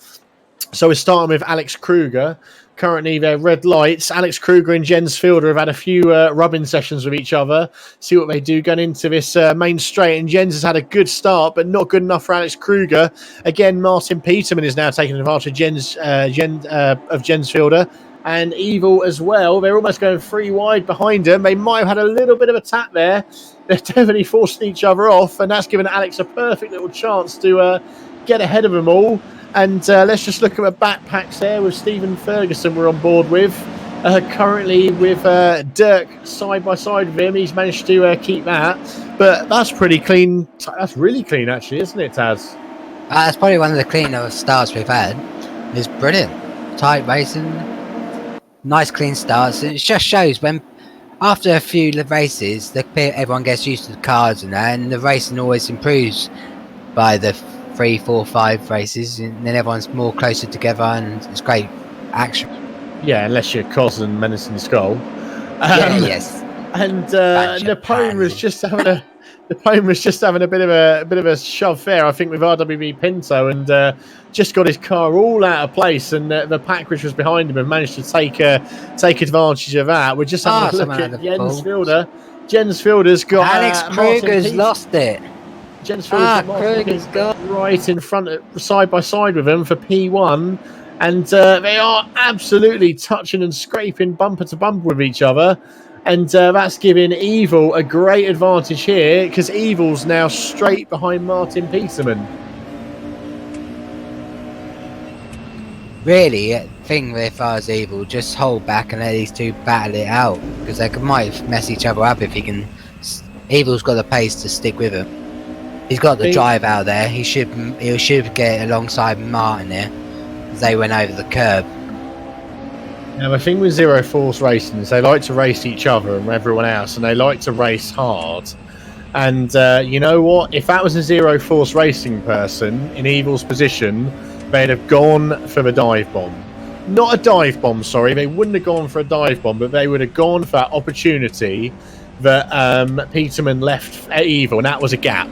S1: So we're starting with Alex Kruger. Currently, they're red lights. Alex Kruger and Jens Fielder have had a few rubbing sessions with each other. See what they do going into this main straight. And Jens has had a good start, but not good enough for Alex Kruger. Again, Martin Peterman is now taking advantage of Jens Fielder. And Evil as well. They're almost going 3 wide behind him. They might have had a little bit of a tap there. They're definitely forcing each other off. And that's given Alex a perfect little chance to get ahead of them all. And let's just look at the backpacks there with Stephen Ferguson we're on board with. Currently with Dirk side by side with him. He's managed to keep that. But that's pretty clean. That's really clean, actually, isn't it, Taz?
S2: That's probably one of the cleaner starts we've had. It's brilliant. Tight racing. Nice clean starts. It just shows when after a few races, everyone gets used to the cars and that, and the racing always improves by the 3, 4, 5 races, and then everyone's more closer together, and it's great action.
S1: Yeah, unless you're Cos and Menacing Skull.
S2: Yes.
S1: And Napone was just having a bit of a shove there, I think, with RWB Pinto, and just got his car all out of place, and the pack which was behind him and managed to take advantage of that. We're just having a look at Jens Fielder. Jens Fielder's got
S2: Alex Kruger's lost it.
S1: Jens Fielder's got right in front, side by side with him for P1, and they are absolutely touching and scraping bumper to bumper with each other. And that's giving Evil a great advantage here, because Evil's now straight behind Martin Peterman.
S2: Really, the thing with us Evil, just hold back and let these two battle it out, because they might mess each other up if he can. Evil's got the pace to stick with him. He's got the drive out there. He should get alongside Martin here, as they went over the curb.
S1: Now, the thing with Zero Force Racing is they like to race each other and everyone else, and they like to race hard. And you know what? If that was a Zero Force Racing person in Evil's position, they'd have gone for the dive bomb. Not a dive bomb, sorry. They wouldn't have gone for a dive bomb, but they would have gone for that opportunity that Peterman left at Evil, and that was a gap.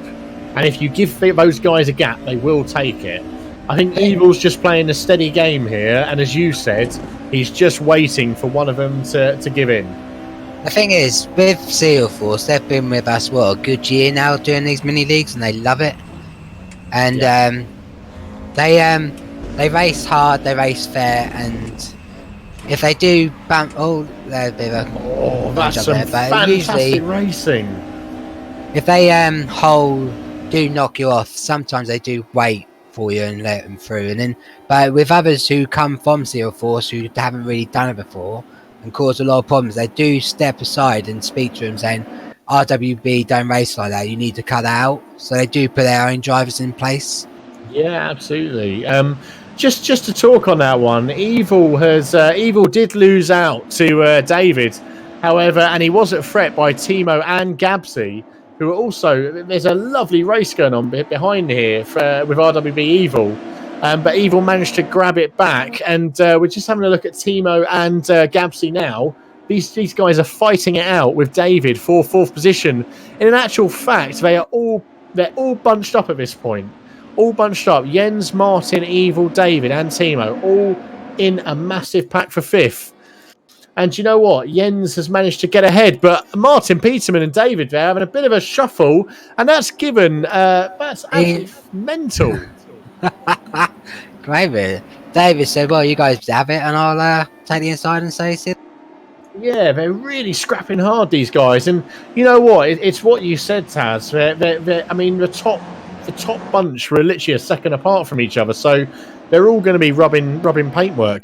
S1: And if you give those guys a gap, they will take it. I think Evil's just playing a steady game here, and as you said, he's just waiting for one of them to give in.
S2: The thing is, with Seal Force, they've been with us, a good year now doing these mini leagues, and they love it. And they race hard, they race fair, and if they do bump, they're a bit of a
S1: that's some fantastic racing.
S2: If they do knock you off, sometimes they do wait for you and let them through, and then but with others who come from Seal Force who haven't really done it before and cause a lot of problems, they do step aside and speak to them saying, RWB don't race like that, you need to cut that out. So they do put their own drivers in place.
S1: Yeah, absolutely. Just to talk on that one, Evil did lose out to David, however, and he was at threat by Timo and Gabsy, who are also, there's a lovely race going on behind here with RWB Evil, but Evil managed to grab it back, and we're just having a look at Timo and Gabsy now. These guys are fighting it out with David for 4th position. In actual fact, they're all bunched up at this point. All bunched up. Jens, Martin, Evil, David, and Timo, all in a massive pack for 5th. And you know what? Jens has managed to get ahead, but Martin Peterman and David, they're having a bit of a shuffle, and that's given, that's absolutely mental.
S2: Great. David said, well, you guys have it, and I'll take the inside and say so.
S1: Yeah, they're really scrapping hard, these guys. And you know what? It's what you said, Taz. I mean, the top the top bunch were literally a second apart from each other, so they're all going to be rubbing paintwork.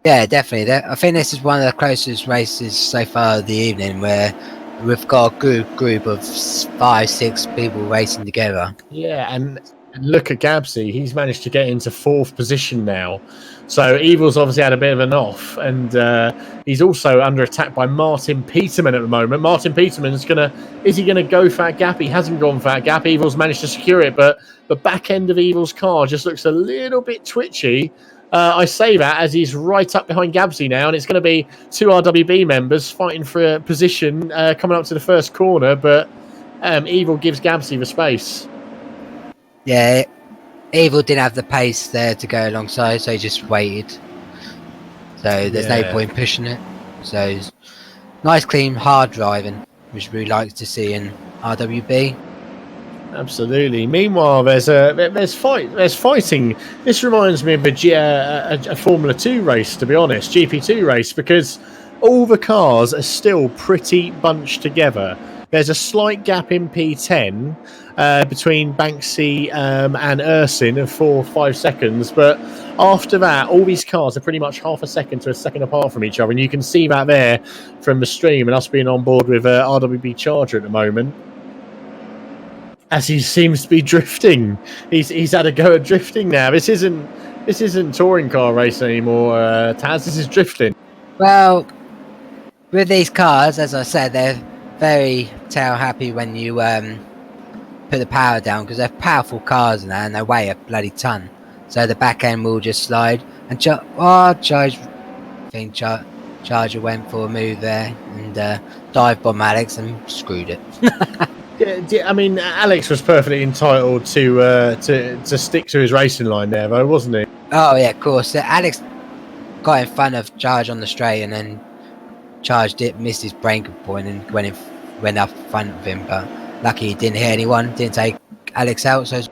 S2: Yeah, definitely. I think this is one of the closest races so far of the evening where we've got a good group of 5-6 people racing together.
S1: Yeah, and look at Gabsy. He's managed to get into 4th position now. So Evil's obviously had a bit of an off, and he's also under attack by Martin Peterman at the moment. Martin Peterman's is he gonna go for that gap? He hasn't gone for that gap. Evil's managed to secure it, but the back end of Evil's car just looks a little bit twitchy. I say that as he's right up behind Gabsy now, and it's going to be 2 RWB members fighting for a position coming up to the first corner, but Evil gives Gabsy the space.
S2: Yeah, Evil didn't have the pace there to go alongside, so he just waited. So there's no point pushing it. So nice, clean, hard driving, which we like to see in RWB.
S1: Absolutely. Meanwhile, there's fighting. This reminds me of a Formula 2 race, to be honest, GP2 race, because all the cars are still pretty bunched together. There's a slight gap in P10 between Banksy and Ersin of 4 or 5 seconds, but after that, all these cars are pretty much half a second to a second apart from each other, and you can see that there from the stream and us being on board with RWB Charger at the moment. As he seems to be drifting, he's had a go at drifting now. This isn't touring car racing anymore, Taz. This is drifting.
S2: Well, with these cars, as I said, they're very tail happy when you put the power down, because they're powerful cars now and they weigh a bloody ton. So the back end will just slide. And Charger went for a move there and dive bomb Alex and screwed it.
S1: I mean, Alex was perfectly entitled to stick to his racing line there, though, wasn't he?
S2: Oh yeah, of course. Alex got in front of Charge on the straight, and then Charge missed his breaking point and went up front of him. But lucky he didn't hit anyone, didn't take Alex out. So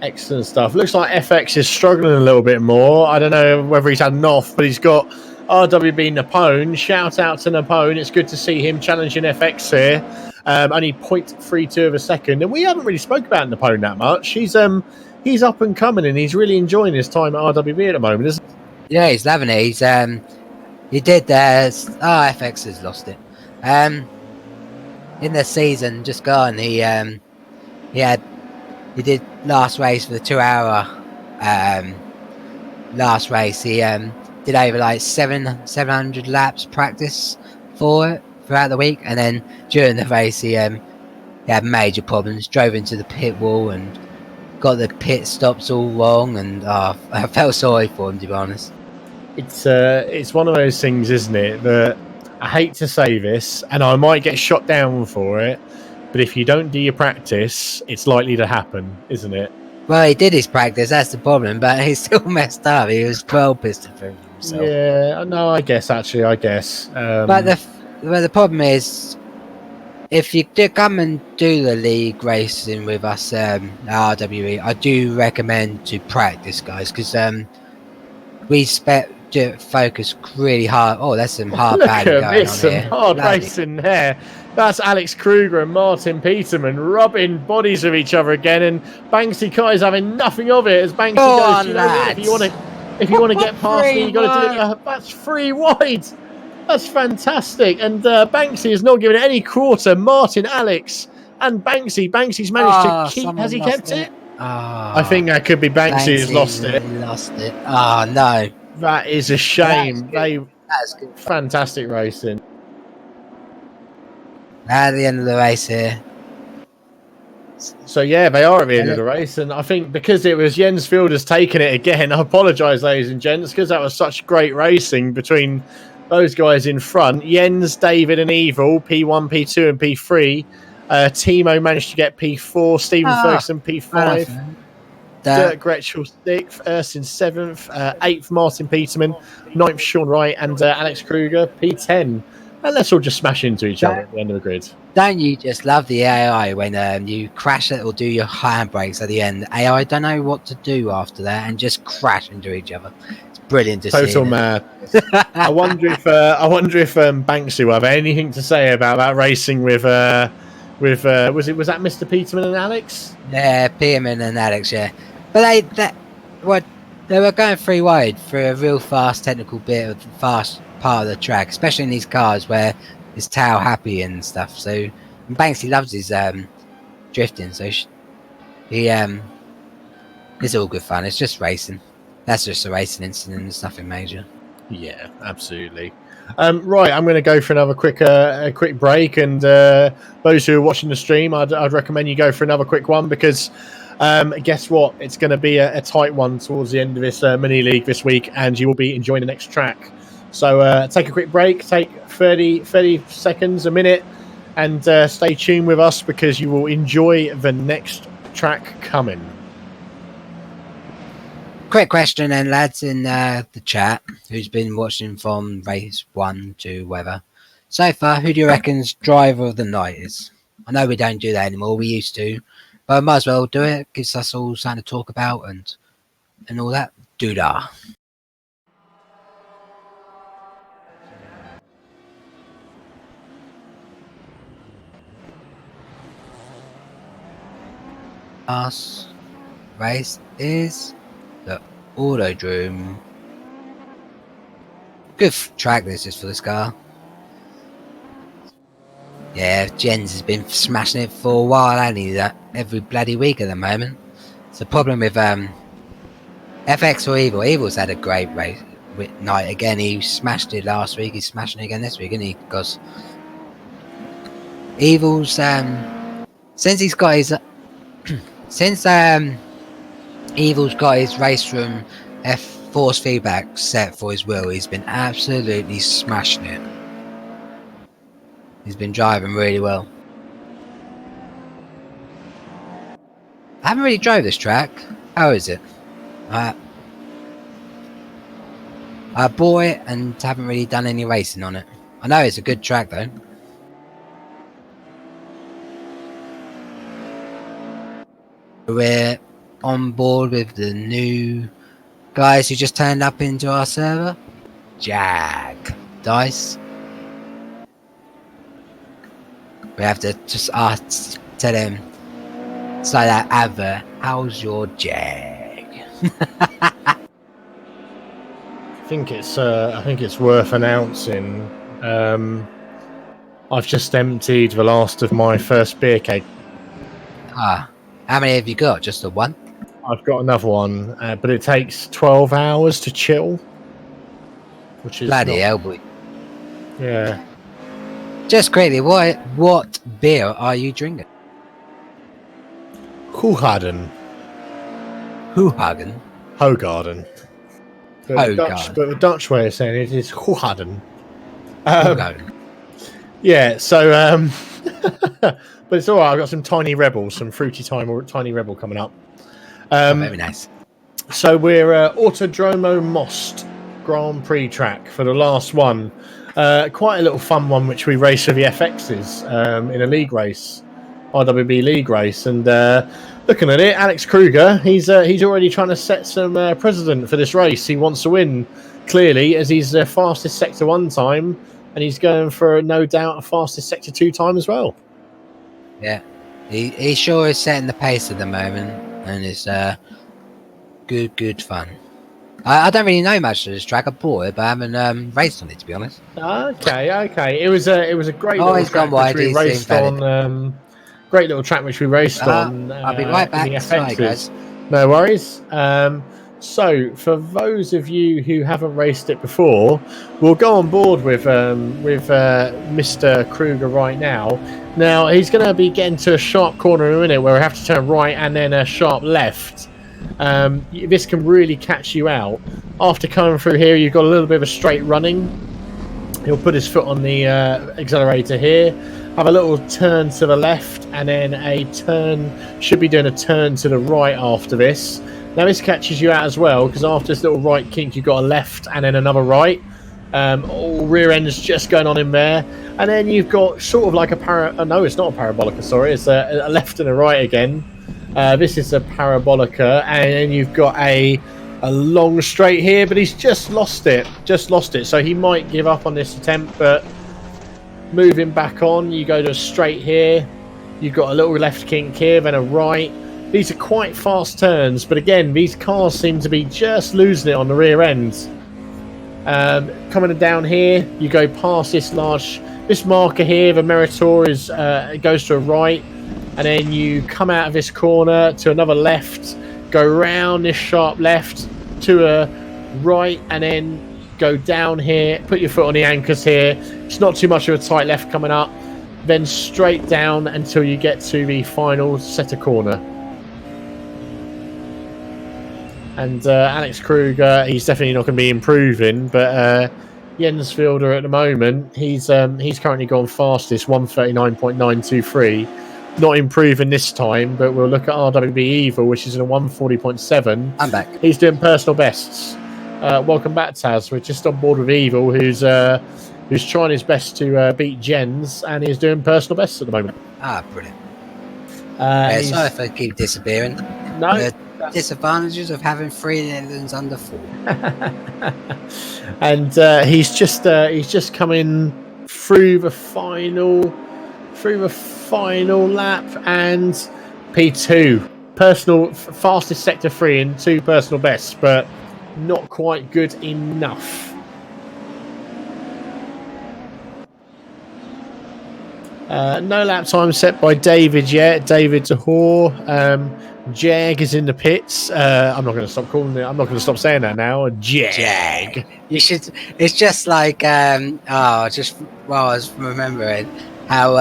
S1: excellent stuff. Looks like FX is struggling a little bit more. I don't know whether he's had an off, but he's got RWB Napone. Shout out to Napone. It's good to see him challenging FX here. Only 0.32 of a second, and we haven't really spoke about Napone that much. He's up and coming, and he's really enjoying his time at RWB at the moment, isn't he?
S2: Yeah, he's loving it. He did FX has lost it. In the season just gone, he did last race for the 2-hour last race. He did over like 700 laps practice for it throughout the week, and then during the race he had major problems, drove into the pit wall and got the pit stops all wrong, and I felt sorry for him, to be honest.
S1: It's one of those things, isn't it, that I hate to say this and I might get shot down for it, but if you don't do your practice, it's likely to happen, isn't it?
S2: Well, he did his practice, that's the problem, but he still messed up. He was 12 pissed for himself.
S1: Yeah, no, I guess. But
S2: the problem is, if you do come and do the league racing with us at RWE, I do recommend to practice, guys, because we focus really hard. Oh, that's some hard battling going on
S1: some
S2: here.
S1: Hard racing there. That's Alex Kruger and Martin Peterman rubbing bodies with each other again, and Banksy Kai's having nothing of it as Banksy goes, you know, if you want to get past me, you got to do it. That's 3 wide. That's fantastic. And Banksy is not giving it any quarter. Martin, Alex, and Banksy. Banksy's managed to keep. Has he kept it? I think that could be Banksy who's lost it.
S2: Lost it. Oh no.
S1: That is a shame. That's good. Fantastic racing.
S2: At the end of the race here.
S1: So yeah, they are at the end of the race, and I think because it was Jens Fielders taking it again, I apologise, ladies and gents, because that was such great racing between those guys in front. Jens, David and Evil, P1, P2 and P3. Timo managed to get P4, Stephen Ferguson P5. Dirk Gretschel 6th, Ersin 7th, 8th Martin Peterman, 9th Sean Wright, and Alex Kruger P10. And let's all just smash into each other at the end of the grid.
S2: Don't you just love the AI when you crash it or do your handbrakes at the end? AI don't know what to do after that and just crash into each other. It's brilliant to see.
S1: Total mad. I wonder if Banksy will have anything to say about that racing with with was that Mr. Peterman and Alex?
S2: Yeah, Peterman and Alex, yeah. But they were going 3 wide for a real fast technical bit of the fast part of the track, especially in these cars where it's tail happy and stuff. So and Banksy loves his drifting, so it's all good fun. It's just racing. That's just a racing incident. It's nothing major.
S1: Yeah, absolutely. Right, I'm going to go for another quick break, and those who are watching the stream, I'd recommend you go for another quick one, because guess what? It's going to be a tight one towards the end of this mini league this week, and you will be enjoying the next track. So take a quick break, take 30 seconds, a minute, and stay tuned with us, because you will enjoy the next track coming.
S2: Quick question then, lads, in the chat, who's been watching from race 1 to whatever. So far, who do you reckon's driver of the night is? I know we don't do that anymore, we used to, but I might as well do it. Gives us all something to talk about and all that. Doodah. Last race is the Autodrome. Good track this is for this car. Yeah, Jens has been smashing it for a while, hasn't he? That every bloody week at the moment. It's the problem with FX or Evil. Evil's had a great race night again. He smashed it last week. He's smashing it again this week, isn't he? Because Evil's since he's got his Evil's got his race room force feedback set for his wheel, he's been absolutely smashing it. He's been driving really well. I haven't really drove this track. How is it? I bought it and haven't really done any racing on it. I know it's a good track though. We're on board with the new guys who just turned up into our server. Jag Dice. We have to just tell him, it's like that advert, how's your Jag?
S1: I think it's worth announcing. I've just emptied the last of my first beer keg.
S2: How many have you got? Just the one?
S1: I've got another one, but it takes 12 hours to chill, which is
S2: bloody hell, boy.
S1: Yeah.
S2: Just quickly, what beer are you drinking?
S1: Hoegaarden.
S2: Hoegaarden?
S1: Hoegaarden. But the Dutch way of saying it is Hoegaarden.
S2: Hoegaarden.
S1: Yeah, so but it's all right. I've got some Tiny Rebel, some fruity Tiny Rebel coming up.
S2: Very nice.
S1: So we're Autodromo Most Grand Prix track for the last one. Quite a little fun one, which we race with the FXs in a league race, RWB league race. And looking at it, Alex Kruger, he's already trying to set some precedent for this race. He wants to win, clearly, as he's the fastest Sector 1 time, and he's going for, no doubt, a fastest Sector 2 time as well.
S2: Yeah, he sure is setting the pace at the moment, and it's good fun. I don't really know much of this track. I bought it, but I haven't raced on it, to be honest.
S1: Okay. It was a great little track which we raced on. Great little track which we raced on.
S2: I'll be right back. Sorry, guys.
S1: No worries. So, for those of you who haven't raced it before, we'll go on board with Mr. Kruger right now. Now, he's going to be getting to a sharp corner in a minute where we have to turn right and then a sharp left. This can really catch you out. After coming through here, you've got a little bit of a straight running. He'll put his foot on the accelerator here, have a little turn to the left, and then a turn, should be doing a turn to the right after this. Now this catches you out as well, because after this little right kink, you've got a left and then another right. All rear end's just going on in there. And then you've got sort of like a no, it's not a parabolica, sorry. It's a left and a right again. This is a parabolica. And then you've got a long straight here, but he's just lost it. So he might give up on this attempt, but moving back on, you go to a straight here. You've got a little left kink here, then a right. These are quite fast turns, but again, these cars seem to be just losing it on the rear end. Coming down here, you go past this marker here. The Meritor it goes to a right, and then you come out of this corner to another left, go round this sharp left to a right, and then go down here. Put your foot on the anchors here. It's not too much of a tight left coming up. Then straight down until you get to the final set of corner. And Alex Kruger, he's definitely not going to be improving, but Jens Fielder at the moment, he's currently gone fastest, 139.923. Not improving this time, but we'll look at RWB Evil, which is in a 140.7.
S2: I'm back.
S1: He's doing personal bests. Welcome back, Taz. We're just on board with Evil, who's trying his best to beat Jens, and he's doing personal bests at the moment.
S3: Ah, brilliant. Sorry if I keep disappearing.
S1: No.
S3: The disadvantages of having 3 Netherlands under 4.
S1: And he's just coming through the final lap, and P2 personal fastest sector 3 and 2 personal bests, but not quite good enough. No lap time set by David yet. David Zahor. Jag is in the pits. I'm not going to stop calling it. I'm not going to stop saying that now. Jag.
S3: You should. It's just like just while I was remembering how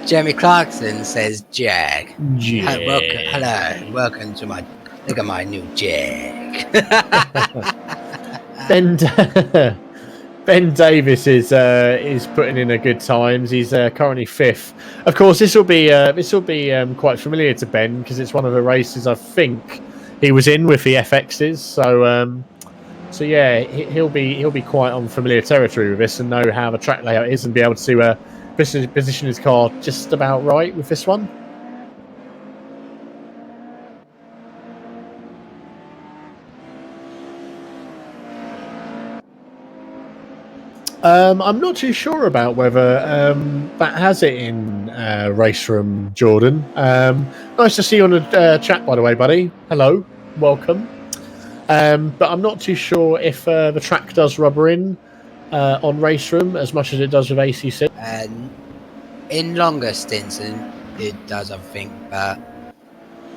S3: Jeremy Clarkson says Jag.
S1: Jag.
S3: Welcome to my. Look at my new Jag.
S1: Ben Davis is putting in a good times. He's currently 5th. Of course, this will be quite familiar to Ben because it's one of the races I think he was in with the FXs. So yeah, he'll be quite on familiar territory with this and know how the track layout is and be able to position his car just about right with this one. I'm not too sure about whether that has it in Race Room, Jordan. Nice to see you on the chat, by the way, buddy. Hello, welcome. But I'm not too sure if the track does rubber in on Race Room as much as it does with ACC.
S3: In longer stints, it does, I think, but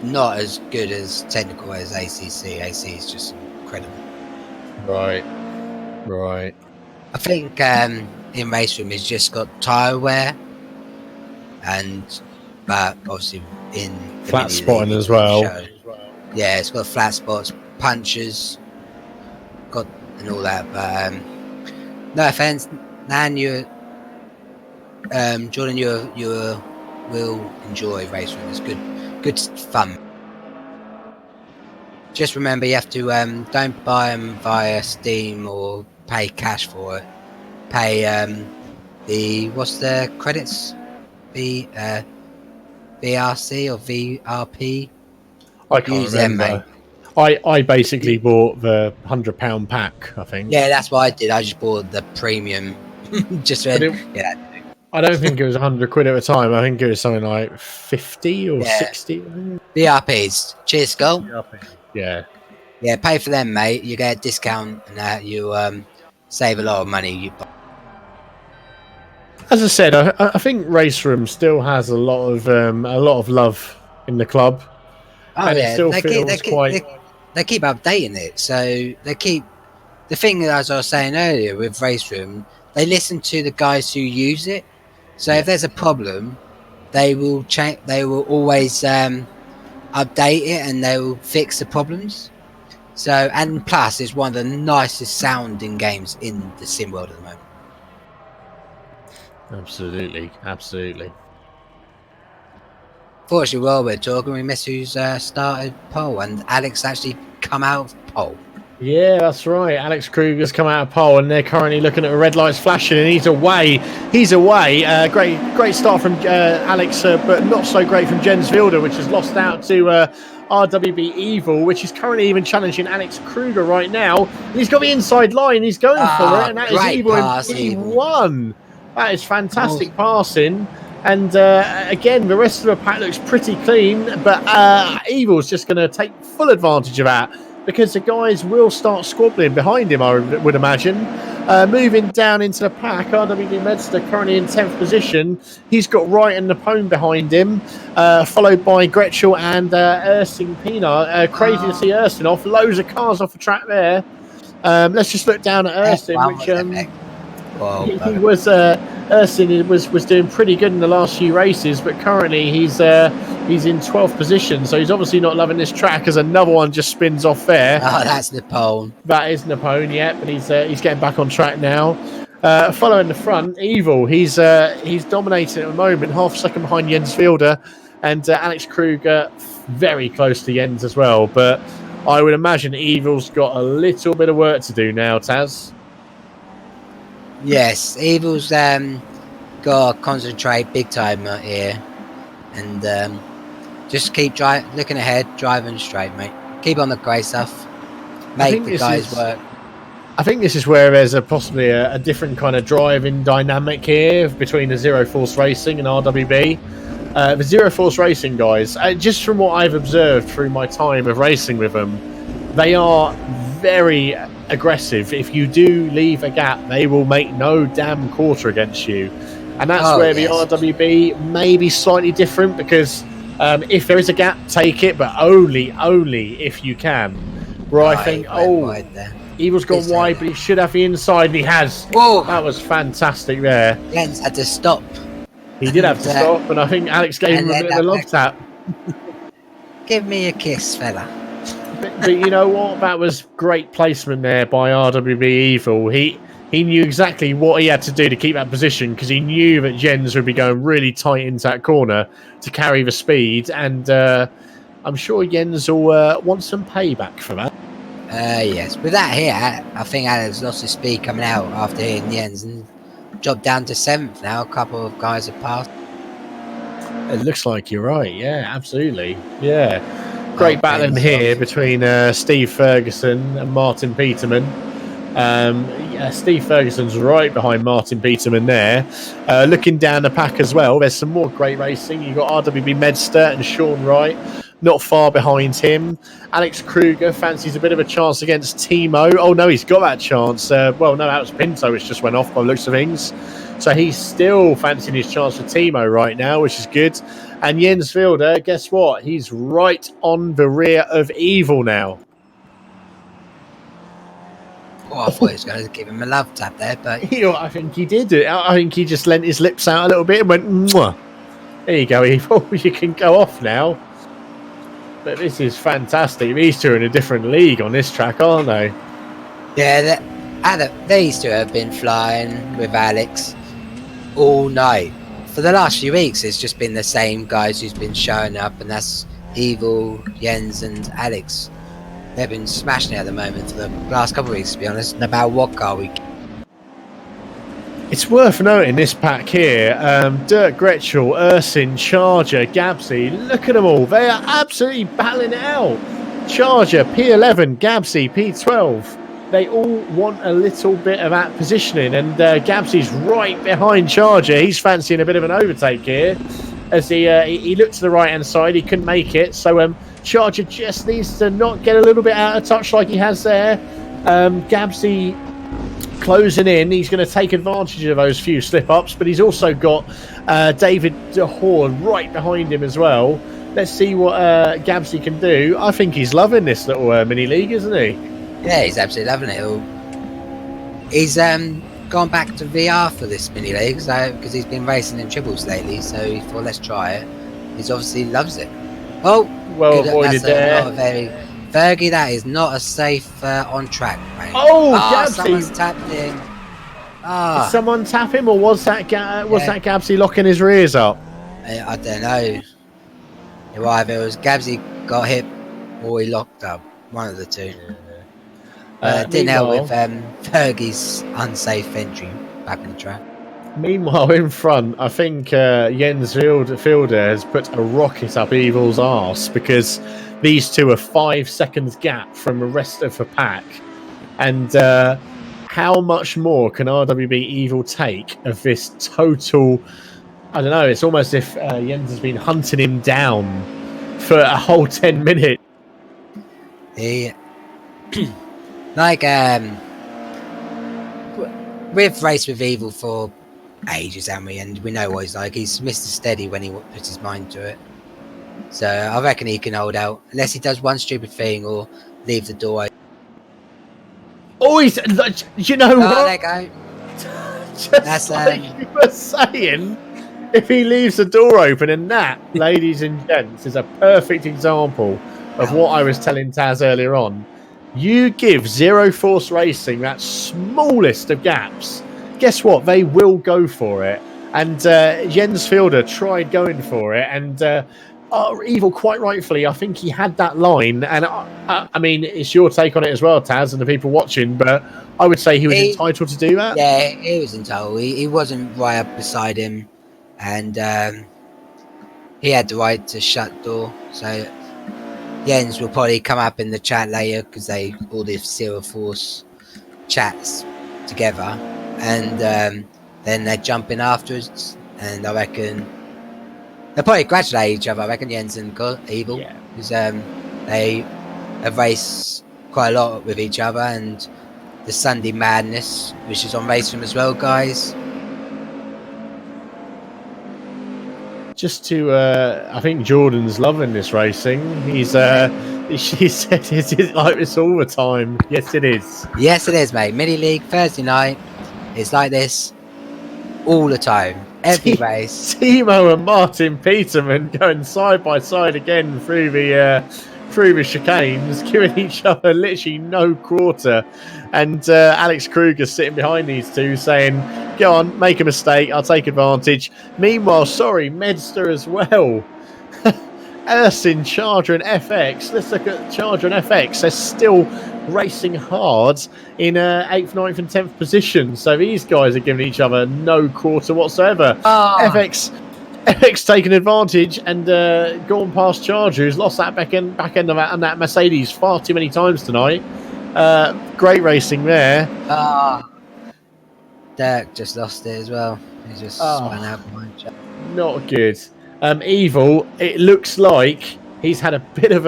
S3: not as good as technical as ACC. AC is just incredible.
S1: Right.
S3: I think in Race Room it's just got tyre wear, but obviously in
S1: flat spotting as well.
S3: Yeah, it's got flat spots, punches, and all that. But no offense, Nan, Jordan, you will enjoy Race Room. It's good fun. Just remember, you have to don't buy them via Steam or pay cash for it. Pay what's the credits? VRC or VRP?
S1: I can't remember. I basically bought the £100 pack, I think.
S3: Yeah, that's what I did. I just bought the premium.
S1: I don't think it was £100 at the time. I think it was something like 50 or 60.
S3: VRPs. Cheers, Skull.
S1: Yeah.
S3: Yeah, pay for them, mate. You get a discount and that you save a lot of money.
S1: As I said, I think Race Room still has a lot of love in the club.
S3: Oh,
S1: and
S3: yeah.
S1: It still feels quite.
S3: They keep updating it, so they keep the thing, as I was saying earlier with Race Room. They listen to the guys who use it. So if there's a problem, they will change. They will always update it and they will fix the problems. So, and plus, it's one of the nicest sounding games in the sim world at the moment.
S1: Absolutely.
S3: Fortunately, while we're talking, we missed who's started pole, and Alex actually come out of pole.
S1: Yeah, that's right. Alex Kruger's come out of pole, and they're currently looking at the red lights flashing, and he's away. Great start from Alex, but not so great from Jens Vilder, which has lost out to RWB Evil, which is currently even challenging Alex Kruger right now. And he's got the inside line. He's going for it, and that is Evil in P1. That is fantastic passing. And again, the rest of the pack looks pretty clean, but Evil's just going to take full advantage of that because the guys will start squabbling behind him, I would imagine. Moving down into the pack, RWB Medster currently in 10th position. He's got Wright and Napone behind him, followed by Gretschel and Erskine Pienaar. Crazy to see Erskine off. Loads of cars off the track there. Let's just look down at Erskine, which Erskine was doing pretty good in the last few races, but currently he's in 12th position, so he's obviously not loving this track as another one just spins off there.
S3: Oh, that's Napone.
S1: That is Napone, yeah, but he's getting back on track now. Following the front, Evil, he's dominating at the moment, half a second behind Jens Fielder, and Alex Kruger very close to Jens as well, but I would imagine Evil's got a little bit of work to do now, Taz.
S3: Yes, Evil's got to concentrate big time out here, and just keep looking ahead, driving straight, mate. Keep on the grey stuff, make the guys work.
S1: I think this is where there's possibly a different kind of driving dynamic here between the Zero Force Racing and RWB. The Zero Force Racing guys, just from what I've observed through my time of racing with them, they are very aggressive. If you do leave a gap, they will make no damn quarter against you, and that's where the RWB may be slightly different, because if there is a gap, take it, but only if you can. Where I think, Evil's gone wide, but he should have the inside, and he has.
S3: Whoa.
S1: That was fantastic there.
S3: Jens had to stop.
S1: He did have to stop, and I think Alex gave him a bit of a love tap.
S3: Give me a kiss, fella.
S1: But you know what? That was great placement there by RWB Evil. He knew exactly what he had to do to keep that position, because he knew that Jens would be going really tight into that corner to carry the speed, and I'm sure Jens will want some payback for that.
S3: Yes. With that here, I think Alex lost his speed coming out after hitting Jens and dropped down to 7th now. A couple of guys have passed.
S1: It looks like you're right. Yeah, absolutely. Yeah. Great battling here between Steve Ferguson and Martin Peterman. Steve Ferguson's right behind Martin Peterman there. Looking down the pack as well, there's some more great racing. You've got RWB Medster and Sean Wright not far behind him. Alex Kruger fancies a bit of a chance against Timo. Oh no, he's got that chance. Well, no, that was Pinto, which just went off by the looks of things. So he's still fancying his chance for Timo right now, which is good. And Jens Fielder, guess what? He's right on the rear of Evil now.
S3: Oh, I thought he was going to give him a love tap there, but
S1: I think he did it. I think he just lent his lips out a little bit and went, mwah. There you go, Evil. You can go off now. But this is fantastic. These two are in a different league on this track, aren't they?
S3: Yeah, these two have been flying with Alex all night. For the last few weeks, it's just been the same guys who's been showing up, and that's Evil, Jens, and Alex. They've been smashing it at the moment for the last couple of weeks, to be honest. And about what car week?
S1: It's worth noting this pack here. Dirk Gretschel, Ersin, Charger, Gabsy. Look at them all. They are absolutely battling it out. Charger, P11, Gabsy, P12. They all want a little bit of that positioning, and Gabsy's right behind Charger. He's fancying a bit of an overtake here. As he looked to the right-hand side, he couldn't make it. So Charger just needs to not get a little bit out of touch like he has there. Gabsy closing in. He's going to take advantage of those few slip-ups, but he's also got David DeHorn right behind him as well. Let's see what Gabsy can do. I think he's loving this little mini-league, isn't he?
S3: Yeah, he's absolutely loving it. He's gone back to VR for this mini-league because he's been racing in triples lately, so he thought, let's try it. He obviously loves it. Oh,
S1: well avoided there.
S3: Fergie, that is not a safe on-track race.
S1: Oh, Gabsy.
S3: Someone's tapped in.
S1: Did someone tap him, or was that that Gabsy locking his rears up?
S3: I don't know. Either it was Gabsy got hit or he locked up. One of the two. Didn't help with Fergie's unsafe entry back in the track.
S1: Meanwhile, in front, I think Jens Fielder has put a rocket up Evil's arse, because these two are 5 seconds gap from the rest of the pack. And how much more can RWB Evil take of this total I don't know. It's almost as if Jens has been hunting him down for a whole 10 minutes.
S3: He, like, we've raced with Evil for ages, haven't we? And we know what he's like. He's Mr. Steady when he puts his mind to it. So I reckon he can hold out, unless he does one stupid thing or leave the door open.
S1: Oh, you know what?
S3: There you go.
S1: Just like you were saying, if he leaves the door open, and that, ladies and gents, is a perfect example of what I was telling Taz earlier on. You give Zero Force Racing that smallest of gaps, guess what? They will go for it. And Jens Fielder tried going for it, and Evil, quite rightfully, I think he had that line. And I mean, it's your take on it as well, Taz, and the people watching, but I would say he was entitled to do that.
S3: Yeah, he was entitled. He wasn't right up beside him, and he had the right to shut the door. So Jens will probably come up in the chat later because they all the Zero Force chats together, and then they jump in afterwards, and I reckon they'll probably congratulate each other. I reckon Jens and Evil, because they have raced quite a lot with each other, and the Sunday Madness, which is on Race Room as well, guys.
S1: Just to, I think Jordan's loving this racing. He said, "Is it like this all the time?" Yes, it is.
S3: Yes, it is, mate. Mini League Thursday night. It's like this all the time. Every race.
S1: Timo and Martin Peterman going side by side again through the chicanes, giving each other literally no quarter. And Alex Kruger sitting behind these two saying, "Go on, make a mistake, I'll take advantage." Meanwhile, sorry, Medster as well. Ersin, Charger and FX. Let's look at Charger and FX. They're still racing hard in 8th, 9th and 10th position. So these guys are giving each other no quarter whatsoever. FX taking advantage and gone past Charger, who's lost that back end of that Mercedes far too many times tonight. Great racing there.
S3: Dirk just lost it as well. He just spun out behind Charger.
S1: Not good. Evil, it looks like he's had a bit of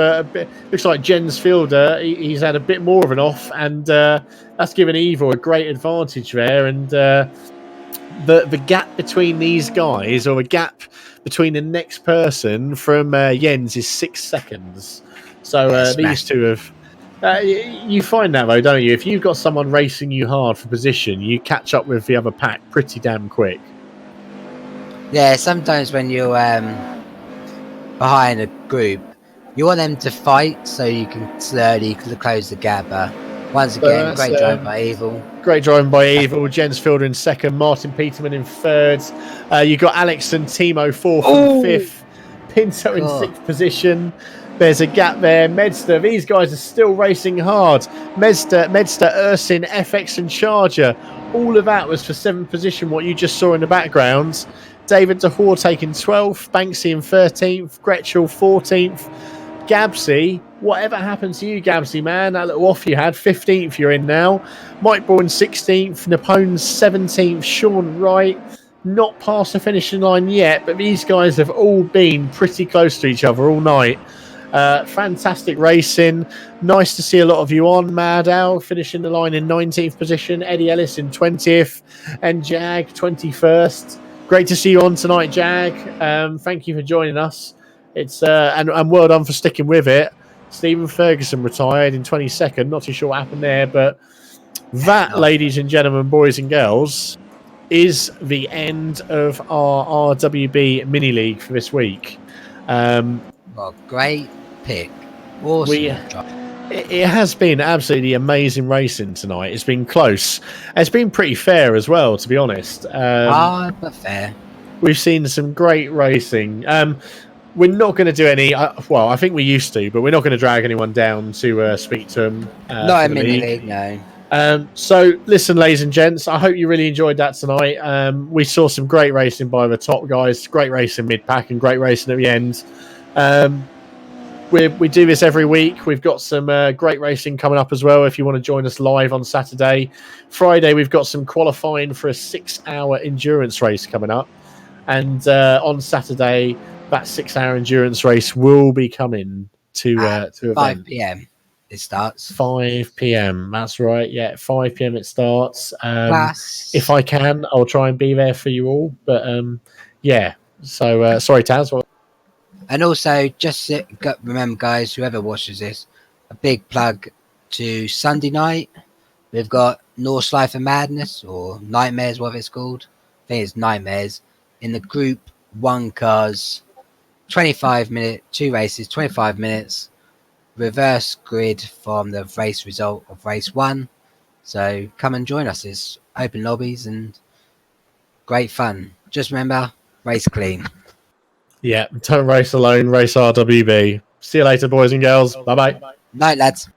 S1: looks like Jens Fielder, he's had a bit more of an off, and that's given Evil a great advantage there. And the gap between these guys, or the gap between the next person from Jens, is 6 seconds. So these two have... you find that, though, don't you? If you've got someone racing you hard for position, you catch up with the other pack pretty damn quick.
S3: Yeah, sometimes when you're behind a group, you want them to fight so you can slowly close the gap. Once again, great drive by Evil.
S1: Great driving by Evil. Jens Fielder in second, Martin Peterman in third. You got Alex and Timo fourth and fifth. Pinto in sixth position. There's a gap there. Medster, these guys are still racing hard. Medster, Ersin, FX and Charger. All of that was for 7th position, what you just saw in the background. David DeHoore taking 12th, Banksy in 13th, Gretschel 14th, Gabsy, whatever happened to you, Gabsy, man? That little off you had, 15th you're in now. Mike Bourne 16th, Napone's 17th, Sean Wright, not past the finishing line yet, but these guys have all been pretty close to each other all night. Fantastic racing. Nice to see a lot of you on. Mad Al finishing the line in 19th position, Eddie Ellis in 20th, and Jag 21st. Great to see you on tonight, Jag. Thank you for joining us. It's and well done for sticking with it. Stephen Ferguson retired in 22nd. Not too sure what happened there, but that, ladies and gentlemen, boys and girls, is the end of our RWB mini league for this week.
S3: Well, great pick. Awesome.
S1: It has been absolutely amazing racing tonight. It's been close. It's been pretty fair as well, to be honest.
S3: But fair.
S1: We've seen some great racing. We're not going to do any... well, I think we used to, but we're not going to drag anyone down to speak to them.
S3: Not a mini league, no.
S1: So, listen, ladies and gents, I hope you really enjoyed that tonight. We saw some great racing by the top guys, great racing mid-pack and great racing at the end. We do this every week. We've got some great racing coming up as well if you want to join us live on Saturday. Friday, we've got some qualifying for a 6-hour endurance race coming up. And on Saturday, that 6-hour endurance race will be coming to
S3: 5
S1: event.
S3: p.m. it starts.
S1: 5 p.m. That's right. Yeah, 5 p.m. it starts.
S3: Plus,
S1: If I can, I'll try and be there for you all. But yeah. So sorry, Taz.
S3: and also remember, guys, whoever watches this, a big plug to Sunday night. We've got Norse Life and Madness, or Nightmares, whatever it's called. I think it's Nightmares. In the Group 1 cars, 25-minute, 2 races, 25 minutes. Reverse grid from the race result of race 1. So come and join us. It's open lobbies and great fun. Just remember, race clean.
S1: Yeah, don't race alone. Race RWB. See you later, boys and girls. Bye bye.
S3: Night, lads.